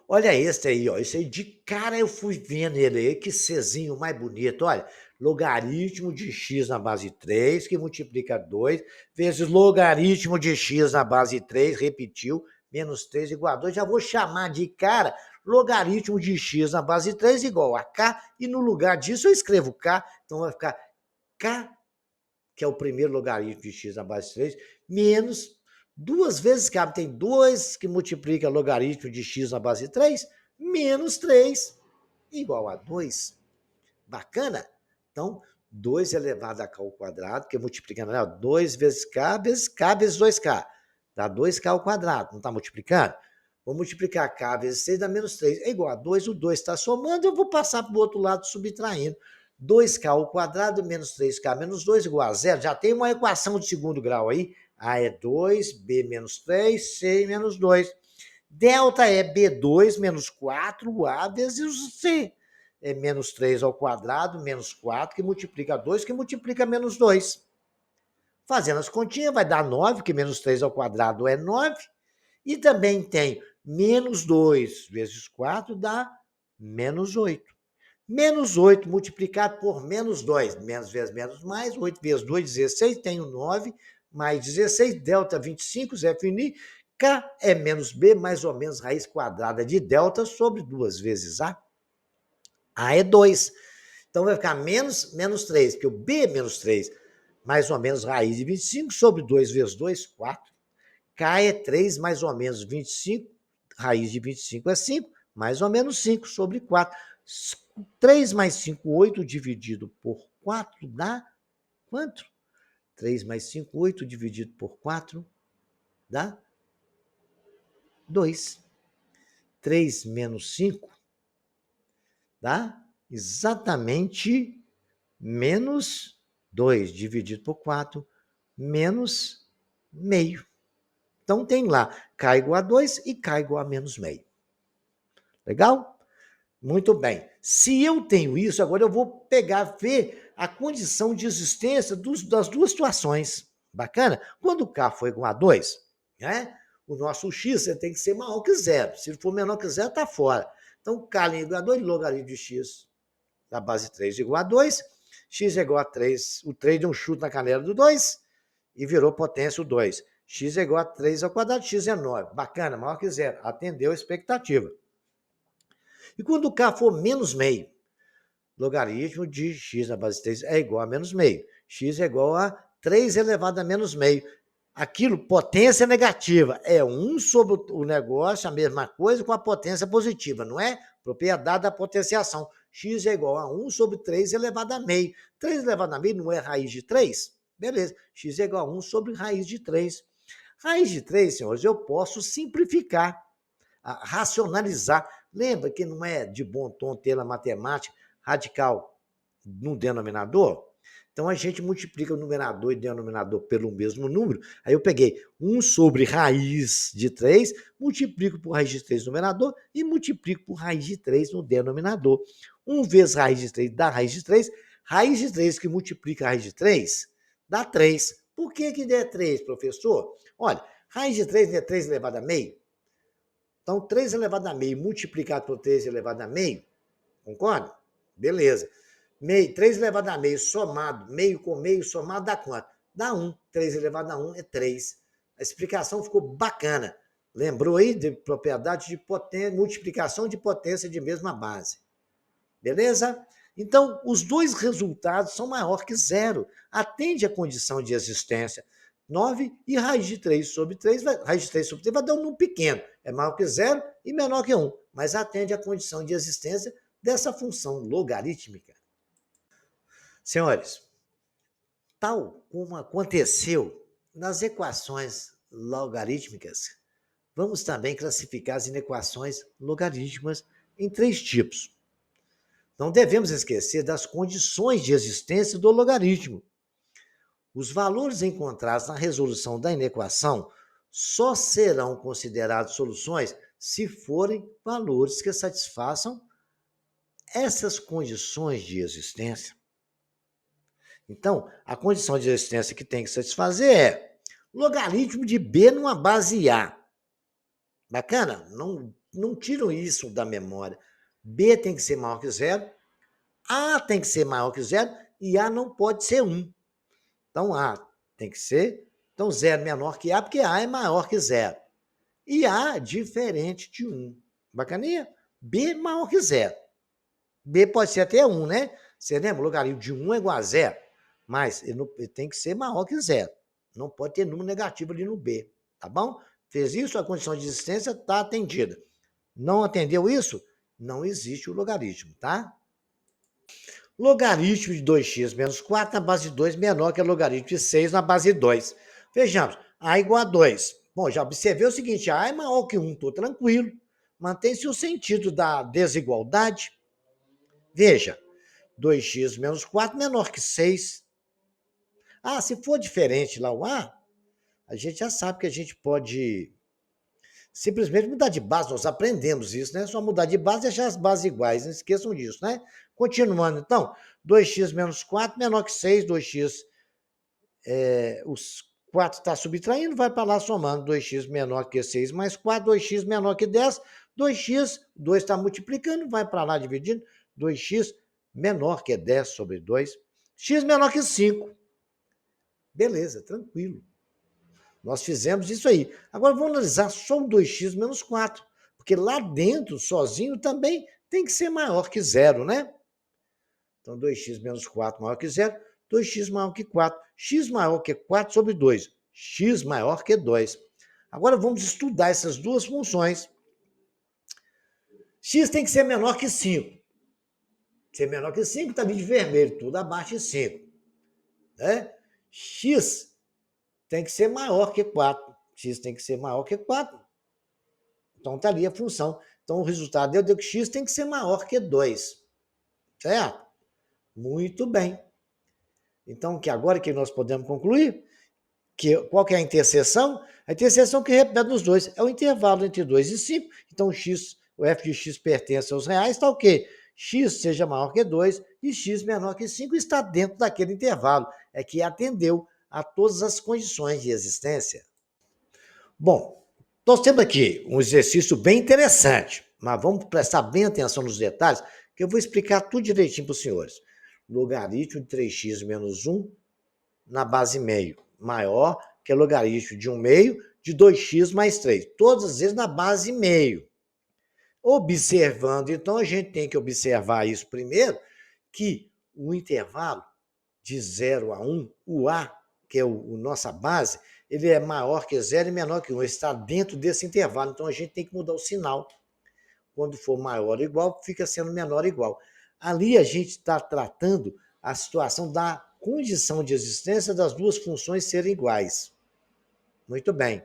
Olha esse aí, ó. Esse aí de cara eu fui vendo ele aí, que Czinho mais bonito. Olha, logaritmo de x na base 3, que multiplica 2, vezes logaritmo de x na base 3, repetiu, menos 3 igual a 2. Já vou chamar de cara logaritmo de x na base 3 igual a k, e no lugar disso eu escrevo k, então vai ficar k, que é o primeiro logaritmo de x na base 3, menos 2 vezes k, tem 2 que multiplica logaritmo de x na base 3, menos 3 igual a 2. Bacana? Então, 2 elevado a k ao quadrado, que multiplicando, né? 2 vezes k vezes 2k. Dá 2k ao quadrado, não está multiplicando? Vou multiplicar k vezes 6 dá menos 3. É igual a 2, o 2 está somando, eu vou passar para o outro lado subtraindo. 2k ao quadrado menos 3k menos 2 igual a 0. Já tem uma equação de segundo grau aí. A é 2, B menos 3, C menos 2. Delta é B2 menos 4, A vezes C. É menos 3 ao quadrado, menos 4, que multiplica 2, que multiplica menos 2. Fazendo as continhas, vai dar 9, que menos 3 ao quadrado é 9. E também tem menos 2 vezes 4 dá menos 8. Menos 8 multiplicado por menos 2. Menos vezes menos mais. 8 vezes 2, 16. Tenho 9 mais 16. Delta 25, Zé Fini. K é menos B, mais ou menos raiz quadrada de delta sobre 2 vezes A. A é 2. Então vai ficar menos 3, porque o B é menos 3. Mais ou menos raiz de 25 sobre 2 vezes 2, 4. K é 3 mais ou menos 25, raiz de 25 é 5, mais ou menos 5 sobre 4. 3 mais 5, 8 dividido por 4 dá quanto? 3 mais 5, 8 dividido por 4 dá 2. 3 menos 5 dá exatamente menos 2 dividido por 4, menos meio. Então, tem lá K igual a 2 e K igual a menos meio. Legal? Muito bem. Se eu tenho isso, agora eu vou pegar, ver a condição de existência das duas situações. Bacana? Quando K for igual a 2, né, o nosso X tem que ser maior que zero. Se for menor que zero, está fora. Então, K igual a 2, logaritmo de X da base 3 igual a 2, X é igual a 3. O 3 deu um chute na canela do 2 e virou potência o 2. X é igual a 3 ao quadrado, X é 9. Bacana, maior que zero. Atendeu a expectativa. E quando K for menos meio, logaritmo de X na base 3 é igual a menos meio. X é igual a 3 elevado a menos meio. Aquilo, potência negativa, é 1 sobre o negócio, a mesma coisa com a potência positiva, não é? Propriedade da potenciação. X é igual a 1 sobre 3 elevado a meio. 3 elevado a meio não é raiz de 3? Beleza. X é igual a 1 sobre raiz de 3. Raiz de 3, senhores, eu posso simplificar, racionalizar. Lembra que não é de bom tom ter na matemática radical no denominador? Então, a gente multiplica o numerador e denominador pelo mesmo número. Aí eu peguei 1 sobre raiz de 3, multiplico por raiz de 3 no numerador e multiplico por raiz de 3 no denominador. 1 vezes raiz de 3 dá raiz de 3. Raiz de 3 que multiplica a raiz de 3 dá 3. Por que der 3, professor? Olha, raiz de 3 é 3 elevado a meio. Então, 3 elevado a meio multiplicado por 3 elevado a meio, concorda? Beleza. Meio, 3 elevado a meio somado, meio com meio somado dá quanto? Dá 1. 3 elevado a 1 é 3. A explicação ficou bacana. Lembrou aí de propriedade de potência, multiplicação de potência de mesma base. Beleza? Então, os dois resultados são maior que zero. Atende a condição de existência. 9 e raiz de 3 sobre 3, raiz de 3 sobre 3 vai dar um número pequeno. É maior que zero e menor que 1. Mas atende a condição de existência dessa função logarítmica. Senhores, tal como aconteceu nas equações logarítmicas, vamos também classificar as inequações logarítmicas em 3 tipos. Não devemos esquecer das condições de existência do logaritmo. Os valores encontrados na resolução da inequação só serão considerados soluções se forem valores que satisfaçam essas condições de existência. Então, a condição de existência que tem que satisfazer é logaritmo de b numa base A. Bacana? Não tiram isso da memória. B tem que ser maior que zero, A tem que ser maior que zero e A não pode ser 1. Então, A tem que ser... Então, zero menor que A, porque A é maior que zero. E A diferente de 1. Bacaninha? B maior que zero. B pode ser até 1, né? Você lembra? O logaritmo de 1 é igual a zero. Mas ele tem que ser maior que zero. Não pode ter número negativo ali no B. Tá bom? Fez isso, a condição de existência está atendida. Não atendeu isso? Não existe o logaritmo, tá? Logaritmo de 2x menos 4 na base de 2 menor que o logaritmo de 6 na base de 2. Vejamos, A igual a 2. Bom, já observei o seguinte, A é maior que 1, estou tranquilo. Mantém-se o sentido da desigualdade. Veja, 2x menos 4 menor que 6. Ah, se for diferente lá o a gente já sabe que a gente pode simplesmente mudar de base, nós aprendemos isso, né? Só mudar de base e deixar as bases iguais, não esqueçam disso, né? Continuando, então, 2x menos 4 menor que 6, 2x, os 4 está subtraindo, vai para lá somando, 2x menor que 6 mais 4, 2x menor que 10, 2x, 2 está multiplicando, vai para lá dividindo, 2x menor que 10 sobre 2, x menor que 5. Beleza, tranquilo. Nós fizemos isso aí. Agora vamos analisar só o 2x menos 4, porque lá dentro, sozinho, também tem que ser maior que zero, né? Então, 2x menos 4 maior que zero, 2x maior que 4. X maior que 4 sobre 2. X maior que 2. Agora vamos estudar essas duas funções. X tem que ser menor que 5. ser menor que 5, está ali de vermelho, tudo abaixo de 5. Né? X tem que ser maior que 4. X tem que ser maior que 4. Então está ali a função. Então o resultado deu que x tem que ser maior que 2. Certo? Muito bem. Então, que agora que nós podemos concluir, qual que é a interseção? A interseção que repete os dois é o intervalo entre 2 e 5. Então, o f de x pertence aos reais, está o quê? X seja maior que 2 e x menor que 5 está dentro daquele intervalo. É que atendeu a todas as condições de existência. Bom, nós temos aqui um exercício bem interessante, mas vamos prestar bem atenção nos detalhes, que eu vou explicar tudo direitinho para os senhores. Logaritmo de 3x menos 1 na base meio, maior que o logaritmo de 1 meio de 2x mais 3. Todas as vezes na base meio. Observando, então, a gente tem que observar isso primeiro, que o intervalo de 0 a 1, o A, que é nossa base, ele é maior que 0 e menor que 1. Ele está dentro desse intervalo, então a gente tem que mudar o sinal. Quando for maior ou igual, fica sendo menor ou igual. Ali a gente está tratando a situação da condição de existência das duas funções serem iguais. Muito bem.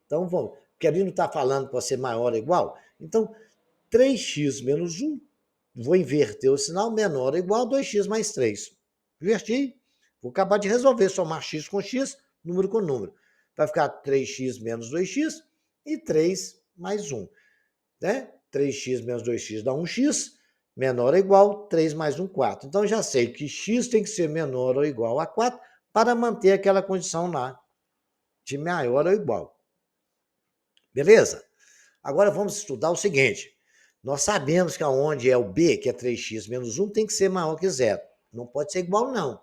Então, vamos. Porque ali não está falando para ser maior ou igual. Então, 3x menos 1, vou inverter o sinal, menor ou igual a 2x mais 3. Inverti. Vou acabar de resolver, somar x com x, número com número. Vai ficar 3x menos 2x e 3 mais 1. Né? 3x menos 2x dá 1x, menor ou igual, 3 mais 1, 4. Então, já sei que x tem que ser menor ou igual a 4 para manter aquela condição lá de maior ou igual. Beleza? Agora vamos estudar o seguinte. Nós sabemos que aonde é o b, que é 3x menos 1, tem que ser maior que 0. Não pode ser igual, não.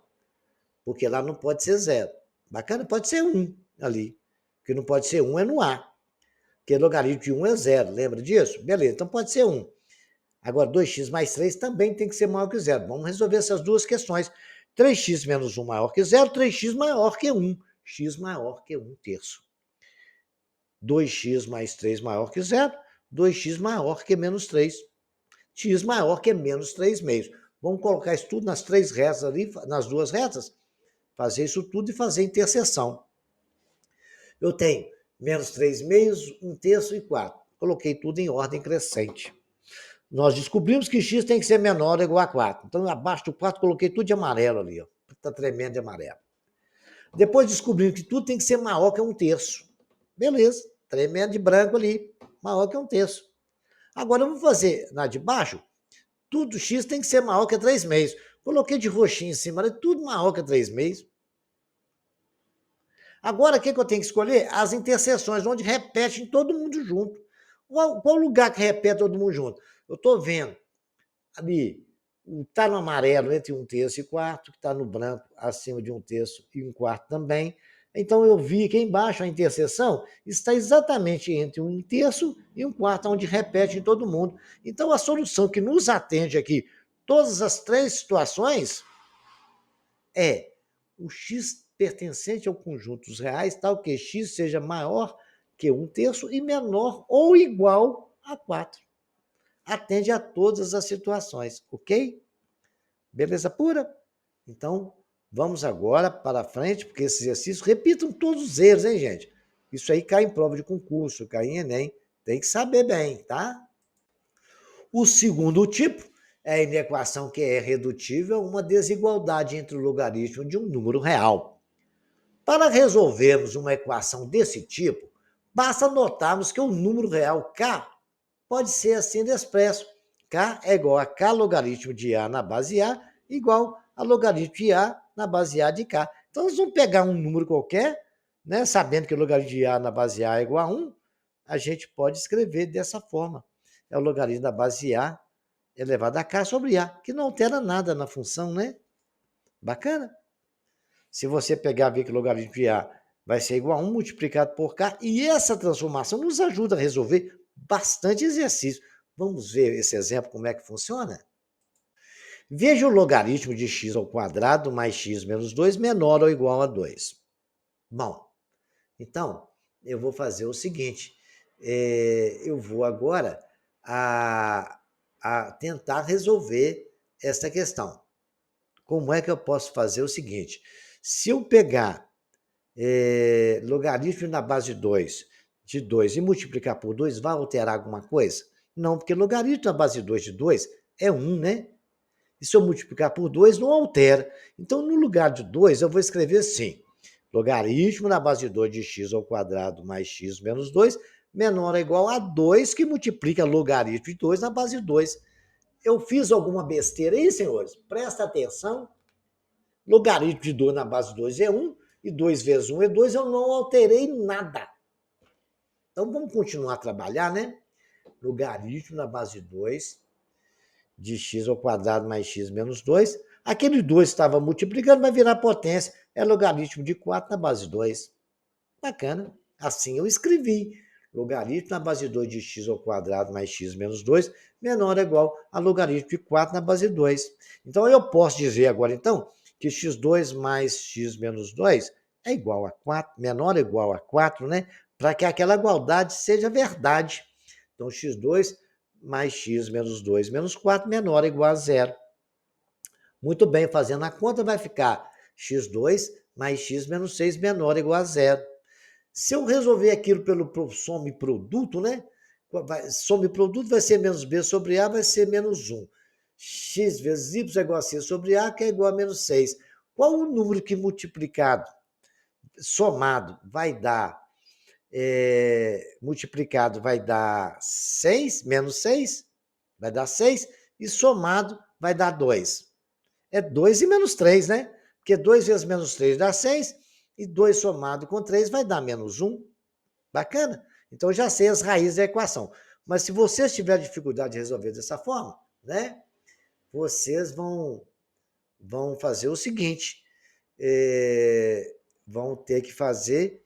Porque lá não pode ser 0. Bacana? Pode ser 1 ali. O que não pode ser 1 é no A. Porque logaritmo de 1 é 0. Lembra disso? Beleza, então pode ser 1. Agora, 2x mais 3 também tem que ser maior que 0. Vamos resolver essas duas questões. 3x menos 1 maior que 0, 3x maior que 1. X maior que 1 terço. 2x mais 3 maior que 0, 2x maior que menos 3. X maior que menos 3 meios. Vamos colocar isso tudo nas três retas ali, nas duas retas, fazer isso tudo e fazer interseção. Eu tenho menos 3 meios, 1 terço e 4. Coloquei tudo em ordem crescente. Nós descobrimos que x tem que ser menor ou igual a 4. Então, abaixo do 4, coloquei tudo de amarelo ali. Está tremendo de amarelo. Depois descobrimos que tudo tem que ser maior que 1 terço. Beleza, tremendo de branco ali, maior que 1 terço. Agora, vamos fazer na de baixo. Tudo x tem que ser maior que 3 meios. Coloquei de roxinho em cima, tudo maior que 3 meios. Agora, o que eu tenho que escolher? As interseções, onde repetem todo mundo junto. Qual lugar que repete todo mundo junto? Eu estou vendo ali, está no amarelo entre 1 terço e 4, que está no branco acima de 1 terço e 1 quarto também. Então, eu vi que embaixo a interseção está exatamente entre 1 terço e 1 quarto, onde repete em todo mundo. Então, a solução que nos atende aqui, todas as três situações, é o x pertencente ao conjunto dos reais, tal que x seja maior que 1 terço e menor ou igual a 4. Atende a todas as situações, ok? Beleza pura? Então, vamos agora para frente, porque esse exercício, repitam todos eles, hein, gente? Isso aí cai em prova de concurso, cai em Enem, tem que saber bem, tá? O segundo tipo é a inequação que é redutível a uma desigualdade entre o logaritmo de um número real. Para resolvermos uma equação desse tipo, basta notarmos que o número real k pode ser assim expresso. K é igual a k logaritmo de A na base A, igual a logaritmo de A na base A de K. Então, nós vamos pegar um número qualquer, né, sabendo que o logaritmo de A na base A é igual a 1, a gente pode escrever dessa forma. É o logaritmo da base A elevado a K sobre A, que não altera nada na função, né? Bacana? Se você pegar ver que o logaritmo de A vai ser igual a 1 multiplicado por K, e essa transformação nos ajuda a resolver bastante exercício. Vamos ver esse exemplo, como é que funciona? Veja o logaritmo de x ao quadrado mais x menos 2 menor ou igual a 2. Bom, então, eu vou fazer o seguinte, eu vou agora a tentar resolver esta questão. Como é que eu posso fazer o seguinte? Se eu pegar logaritmo na base de 2 e multiplicar por 2, vai alterar alguma coisa? Não, porque logaritmo na base de 2 é 1, né? E se eu multiplicar por 2, não altera. Então, no lugar de 2, eu vou escrever assim: logaritmo na base de 2 de x ao quadrado mais x menos 2 menor ou igual a 2, que multiplica logaritmo de 2 na base de 2. Eu fiz alguma besteira aí, senhores? Presta atenção. Logaritmo de 2 na base de 2 é 1, e 2 vezes 1 é 2, eu não alterei nada. Então, vamos continuar a trabalhar, né? Logaritmo na base de 2 de x ao quadrado mais x menos 2. Aquele 2 estava multiplicando, vai virar potência. É logaritmo de 4 na base de 2. Bacana. Assim eu escrevi. Logaritmo na base de 2 de x ao quadrado mais x menos 2 menor ou igual a logaritmo de 4 na base de 2. Então, eu posso dizer agora, então, que x2 mais x menos 2 é igual a 4, menor ou igual a 4, né? Para que aquela igualdade seja verdade. Então, x2 mais x menos 2 menos 4 menor ou igual a zero. Muito bem, fazendo a conta vai ficar x2 mais x menos 6 menor ou igual a zero. Se eu resolver aquilo pelo soma e produto, né? Soma e produto vai ser menos b sobre a, vai ser menos 1. X vezes y é igual a c sobre a, que é igual a menos 6. Qual o número que multiplicado, somado, vai dar, multiplicado vai dar 6, menos 6, vai dar 6, e somado vai dar 2. É 2 e menos 3, né? Porque 2 vezes menos 3 dá 6, e 2 somado com 3 vai dar menos 1. Bacana? Então, já sei as raízes da equação. Mas se vocês tiverem dificuldade de resolver dessa forma, né? Vocês vão fazer o seguinte: vão ter que fazer,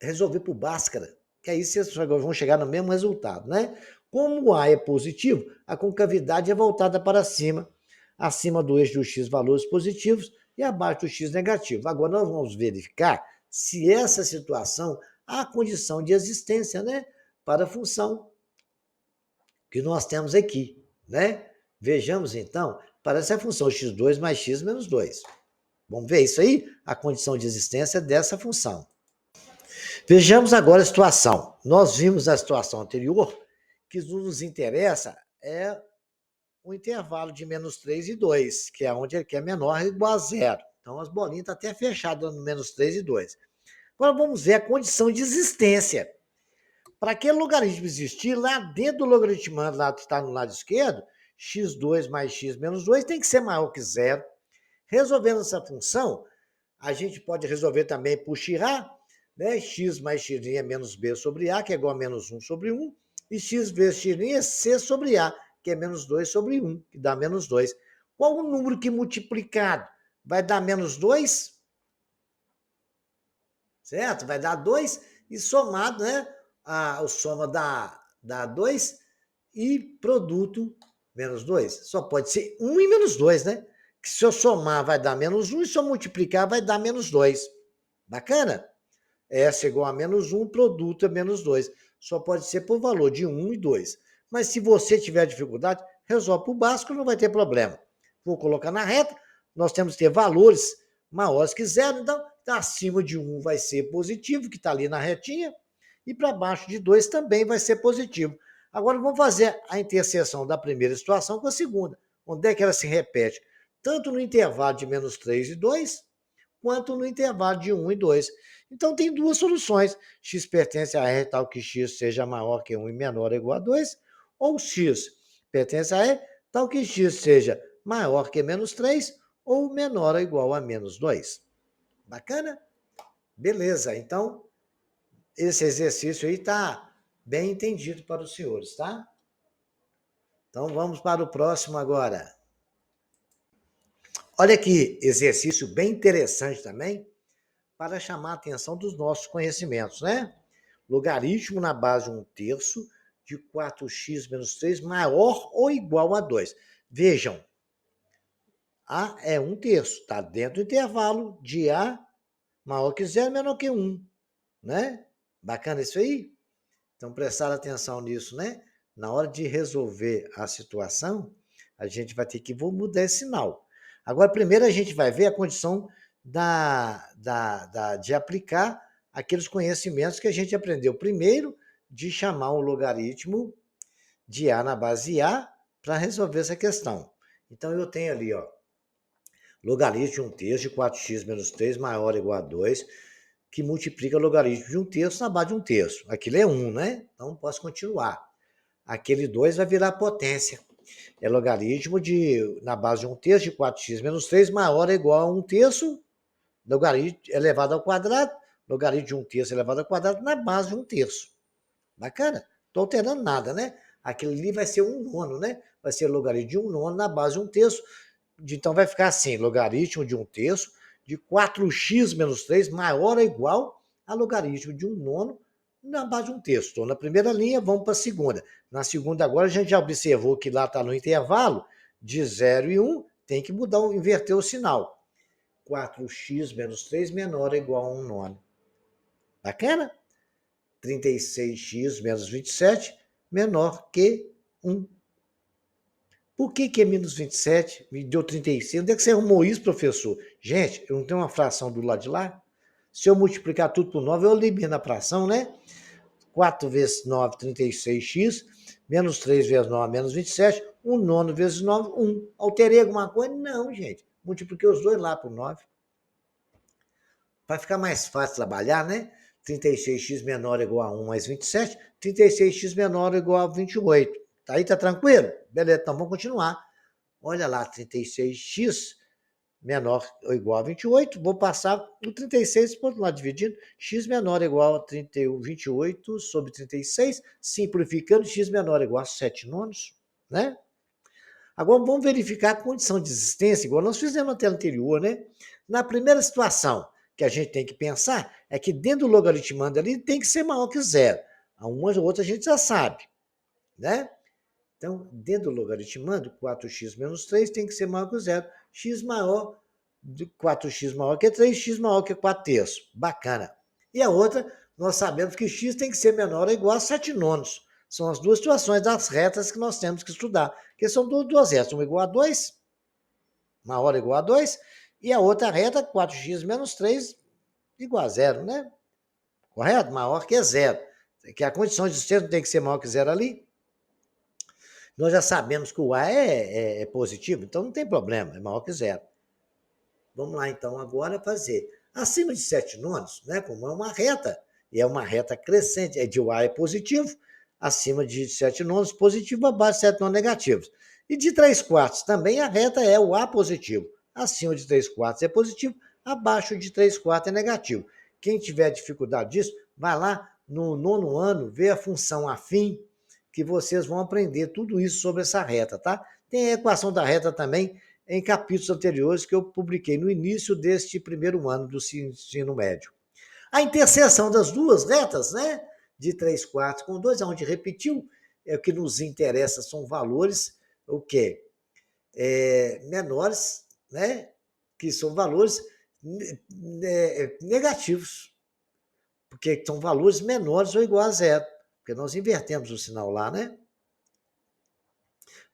resolver por Bhaskara, que aí vocês vão chegar no mesmo resultado, né? Como o A é positivo, a concavidade é voltada para cima, acima do eixo do x valores positivos e abaixo do x negativo. Agora nós vamos verificar se essa situação há condição de existência, né, para a função que nós temos aqui, né? Vejamos então, parece a função x2 mais x menos 2. Vamos ver isso aí? A condição de existência dessa função. Vejamos agora a situação. Nós vimos na situação anterior que nos interessa é o intervalo de menos 3 e 2, que é onde ele quer menor ou igual a zero. Então, as bolinhas estão até fechadas no menos 3 e 2. Agora, vamos ver a condição de existência. Para aquele logaritmo existir, lá dentro do logaritmando, lá que está no lado esquerdo, x2 mais x menos 2 tem que ser maior que zero. Resolvendo essa função, a gente pode resolver também por Chirá, né? X mais x' é menos b sobre a, que é igual a menos 1 sobre 1, e x vezes x' é c sobre a, que é menos 2 sobre 1, que dá menos 2. Qual o número que multiplicado vai dar menos 2? Certo? Vai dar 2 e somado, né? O soma dá 2 e produto menos 2. Só pode ser 1 e menos 2, né? Que se eu somar vai dar menos 1 e se eu multiplicar vai dar menos 2. Bacana? S é igual a menos 1, produto é menos 2. Só pode ser por valor de 1 e 2. Mas se você tiver dificuldade, resolve por básico, não vai ter problema. Vou colocar na reta, nós temos que ter valores maiores que zero, então acima de 1 vai ser positivo, que está ali na retinha, e para baixo de 2 também vai ser positivo. Agora vamos fazer a interseção da primeira situação com a segunda. Onde é que ela se repete? Tanto no intervalo de menos 3 e 2, quanto no intervalo de 1 e 2. Então, tem duas soluções. X pertence a R tal que x seja maior que 1 e menor ou igual a 2, ou x pertence a R tal que x seja maior que menos 3 ou menor ou igual a menos 2. Bacana? Beleza, então, esse exercício aí está bem entendido para os senhores, tá? Então, vamos para o próximo agora. Olha que exercício bem interessante também, para chamar a atenção dos nossos conhecimentos, né? Logaritmo na base de 1/3 de 4x menos 3 maior ou igual a 2. Vejam, A é 1/3, está dentro do intervalo de A maior que 0, menor que 1, né? Bacana isso aí? Então, prestar atenção nisso, né? na hora de resolver a situação, a gente vai ter que mudar esse sinal. Agora, primeiro a gente vai ver a condição de aplicar aqueles conhecimentos que a gente aprendeu primeiro, de chamar um logaritmo de A na base A para resolver essa questão. Então, eu tenho ali, ó, logaritmo de 1/3 de 4x menos 3 maior ou igual a 2, que multiplica logaritmo de 1/3 na base de 1/3. Aquilo é 1, né? Então, posso continuar. Aquele 2 vai virar potência. É logaritmo na base de 1/3 de 4x menos 3 maior ou igual a 1/3, logaritmo elevado ao quadrado, logaritmo de 1/3 elevado ao quadrado na base de 1/3. Bacana? Estou alterando nada, né? Aquele ali vai ser 1/9, né? Vai ser logaritmo de 1/9 na base de 1/3. Então vai ficar assim, logaritmo de 1/3 de 4x menos 3 maior ou igual a logaritmo de 1/9 na base de 1/3. Estou na primeira linha, vamos para a segunda. Na segunda agora a gente já observou que lá está no intervalo de 0 e 1, tem que mudar, inverter o sinal. 4x menos 3 menor ou igual a 1/9. Bacana? 36x menos 27 menor que 1. Por que é menos 27? Me deu 36. Onde é que você arrumou isso, professor? Gente, eu não tenho uma fração do lado de lá? Se eu multiplicar tudo por 9, eu elimino a fração, né? 4 vezes 9, 36x, menos 3 vezes 9, menos 27, 1/9 vezes 9, 1. Alterei alguma coisa? Não, gente. Multipliquei os dois lá por 9. Vai ficar mais fácil trabalhar, né? 36x menor ou igual a 1 mais 27, 36x menor ou igual a 28. Tá aí, tá tranquilo? Beleza, então vamos continuar. Olha lá, 36x menor ou igual a 28, vou passar o 36 por outro lado, dividindo, x menor ou igual a 28 sobre 36, simplificando, x menor ou igual a 7/9, né? Agora vamos verificar a condição de existência, igual nós fizemos na tela anterior, né? Na primeira situação que a gente tem que pensar é que dentro do logaritmando ali tem que ser maior que zero. A uma ou outra a gente já sabe, né? Então, dentro do logaritmando, 4x menos 3 tem que ser maior que zero. X maior, 4x maior que 3, x maior que 4/3. Bacana. E a outra, nós sabemos que x tem que ser menor ou igual a 7/9. São as duas situações das retas que nós temos que estudar. Porque são duas retas, uma igual a 2, maior ou igual a 2, e a outra reta, 4x menos 3, igual a zero, né? Correto? Maior que zero. Que a condição de existência tem que ser maior que zero ali. Nós já sabemos que o A é positivo, então não tem problema, é maior que zero. Vamos lá, então, agora fazer. Acima de 7/9, né, como é uma reta, e é uma reta crescente, de o A é positivo, acima de 7/9 positivo, abaixo de 7/9 negativos. E de 3/4 também a reta é o A positivo. Acima de 3/4 é positivo, abaixo de 3/4 é negativo. Quem tiver dificuldade disso, vai lá no 9º ano, vê a função afim, que vocês vão aprender tudo isso sobre essa reta, tá? Tem a equação da reta também em capítulos anteriores que eu publiquei no início deste primeiro ano do ensino médio. A interseção das duas retas, né, de 3/4 com 2, onde repetiu, o que nos interessa são valores, o quê? Menores, né, que são valores negativos, porque são valores menores ou igual a zero, porque nós invertemos o sinal lá, né?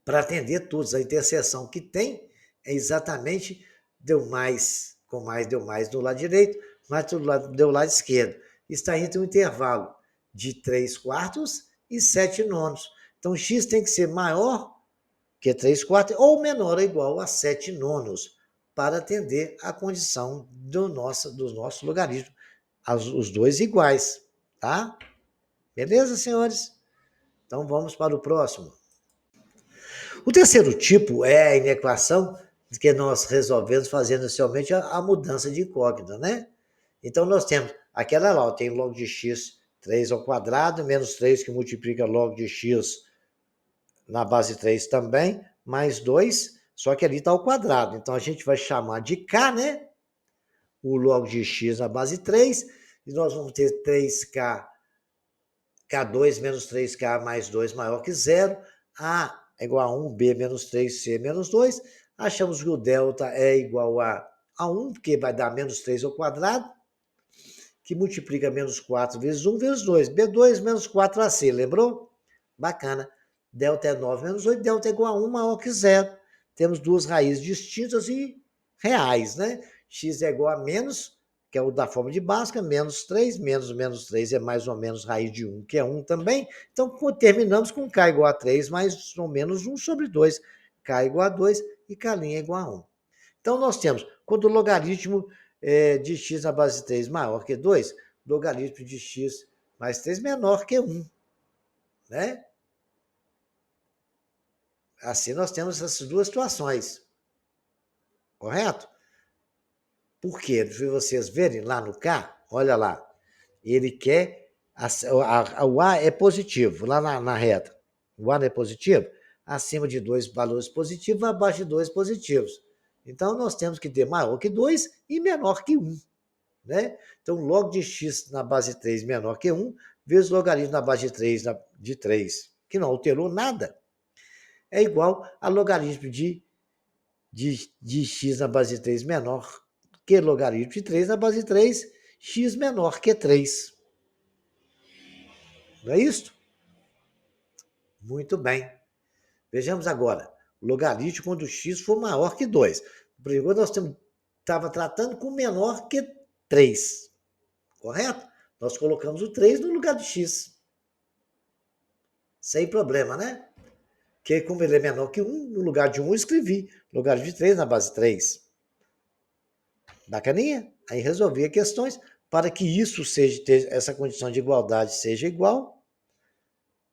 Para atender todos. A interseção que tem é exatamente deu mais com mais, deu mais do lado direito, mais do lado esquerdo. Está entre um intervalo de 3/4 e 7/9. Então, x tem que ser maior que 3/4 ou menor ou igual a 7/9 para atender a condição do nosso logaritmo. Os dois iguais, tá? Beleza, senhores? Então, vamos para o próximo. O terceiro tipo é a inequação que nós resolvemos fazendo inicialmente a mudança de incógnita, né? Então, nós temos aquela lá, tem log de x 3 ao quadrado, menos 3 que multiplica log de x na base 3 também, mais 2, só que ali está ao quadrado. Então, a gente vai chamar de k, né? O log de x na base 3, e nós vamos ter 3k, k2 menos 3k mais 2 maior que zero, a é igual a 1, b menos 3c menos 2, achamos que o delta é igual a 1, porque vai dar menos 3 ao quadrado, que multiplica menos 4 vezes 1 vezes 2, b2 menos 4ac, lembrou? Bacana. Delta é 9 menos 8, delta é igual a 1 maior que zero. Temos duas raízes distintas e reais, né? X é igual a menos, que é o da forma de Bhaskara, menos 3, menos 3 é mais ou menos raiz de 1, que é 1 também. Então, terminamos com K igual a 3, mais ou menos 1 sobre 2. K igual a 2 e K' é igual a 1. Então, nós temos, quando o logaritmo de x na base de 3 maior que 2, logaritmo de x mais 3 menor que 1. Né? Assim, nós temos essas duas situações. Correto? Por quê? Se vocês verem lá no K, olha lá, ele quer. O A é positivo, lá na reta. O A não é positivo? Acima de 2 valores positivos, abaixo de 2 positivos. Então, nós temos que ter maior que 2 e menor que 1. Né? Então, log de x na base 3 menor que 1, vezes logaritmo na base de 3, que não alterou nada, é igual a logaritmo de x na base de 3 menor que logaritmo de 3 na base de 3, x menor que 3. Não é isso? Muito bem. Vejamos agora. Logaritmo quando x for maior que 2. Por exemplo, nós estava tratando com menor que 3. Correto? Nós colocamos o 3 no lugar de x. Sem problema, né? Que como ele é menor que 1, no lugar de 1 eu escrevi logaritmo de 3 na base 3. Bacaninha? Aí resolvi as questões para que isso seja, essa condição de igualdade seja igual,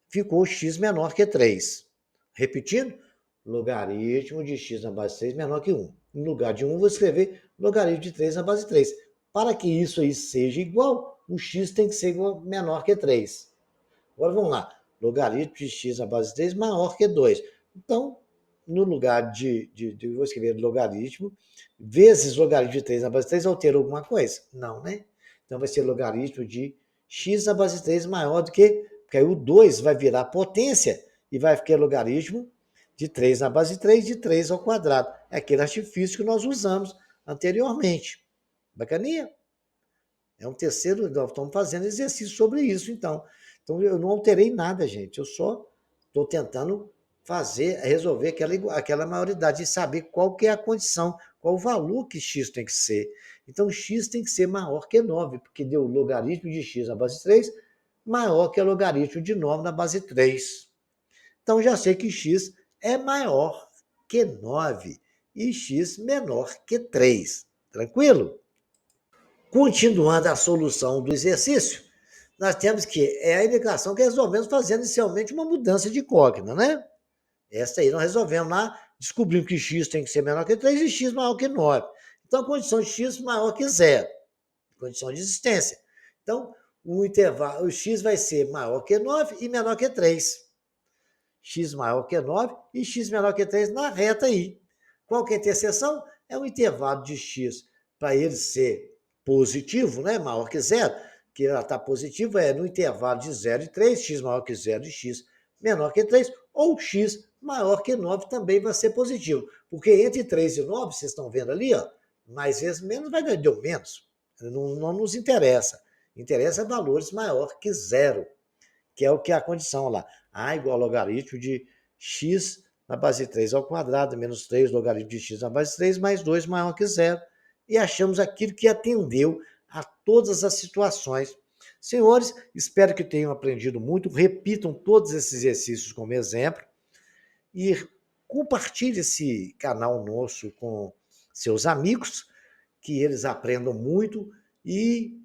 ficou x menor que 3. Repetindo, logaritmo de x na base 3 menor que 1. No lugar de 1, vou escrever logaritmo de 3 na base 3. Para que isso aí seja igual, o x tem que ser menor que 3. Agora vamos lá. Logaritmo de x na base 3 maior que 2. Então, no lugar vou escrever logaritmo, vezes logaritmo de 3 na base 3, altera alguma coisa? Não, né? Então vai ser logaritmo de x na base 3 maior do que, porque aí o 2 vai virar potência e vai ficar logaritmo de 3 na base 3, de 3 ao quadrado. É aquele artifício que nós usamos anteriormente. Bacaninha? É um terceiro, nós estamos fazendo exercício sobre isso, então. Então, eu não alterei nada, gente. Eu só estou tentando resolver aquela maioridade e saber qual que é a condição, qual o valor que x tem que ser. Então, x tem que ser maior que 9, porque deu logaritmo de x na base 3 maior que o logaritmo de 9 na base 3. Então, já sei que x é maior que 9 e x menor que 3. Tranquilo? Continuando a solução do exercício, nós temos que é a indicação que resolvemos fazendo inicialmente uma mudança de incógnita, né? Essa aí nós resolvemos lá, descobrimos que x tem que ser menor que 3 e x maior que 9. Então, a condição de x maior que zero, condição de existência. Então, o intervalo, o x vai ser maior que 9 e menor que 3. X maior que 9 e x menor que 3 na reta aí. Qual que é a interseção? É o intervalo de x para ele ser positivo, né? Maior que zero, que ela está positiva, é no intervalo de 0 e 3, x maior que 0 e x menor que 3, ou x maior que 9 também vai ser positivo. Porque entre 3 e 9, vocês estão vendo ali, ó, mais vezes menos vai dar deu menos. Não nos interessa. Interessa valores maior que zero, que é o que é a condição lá. A igual ao logaritmo de x na base de 3 ao quadrado, menos 3 logaritmo de x na base de 3, mais 2 maior que zero. E achamos aquilo que atendeu a todas as situações. Senhores, espero que tenham aprendido muito. Repitam todos esses exercícios como exemplo. E compartilhe esse canal nosso com seus amigos, que eles aprendam muito. E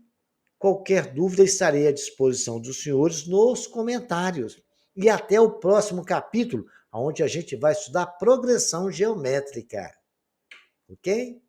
qualquer dúvida, estarei à disposição dos senhores nos comentários. E até o próximo capítulo, onde a gente vai estudar progressão geométrica. Ok?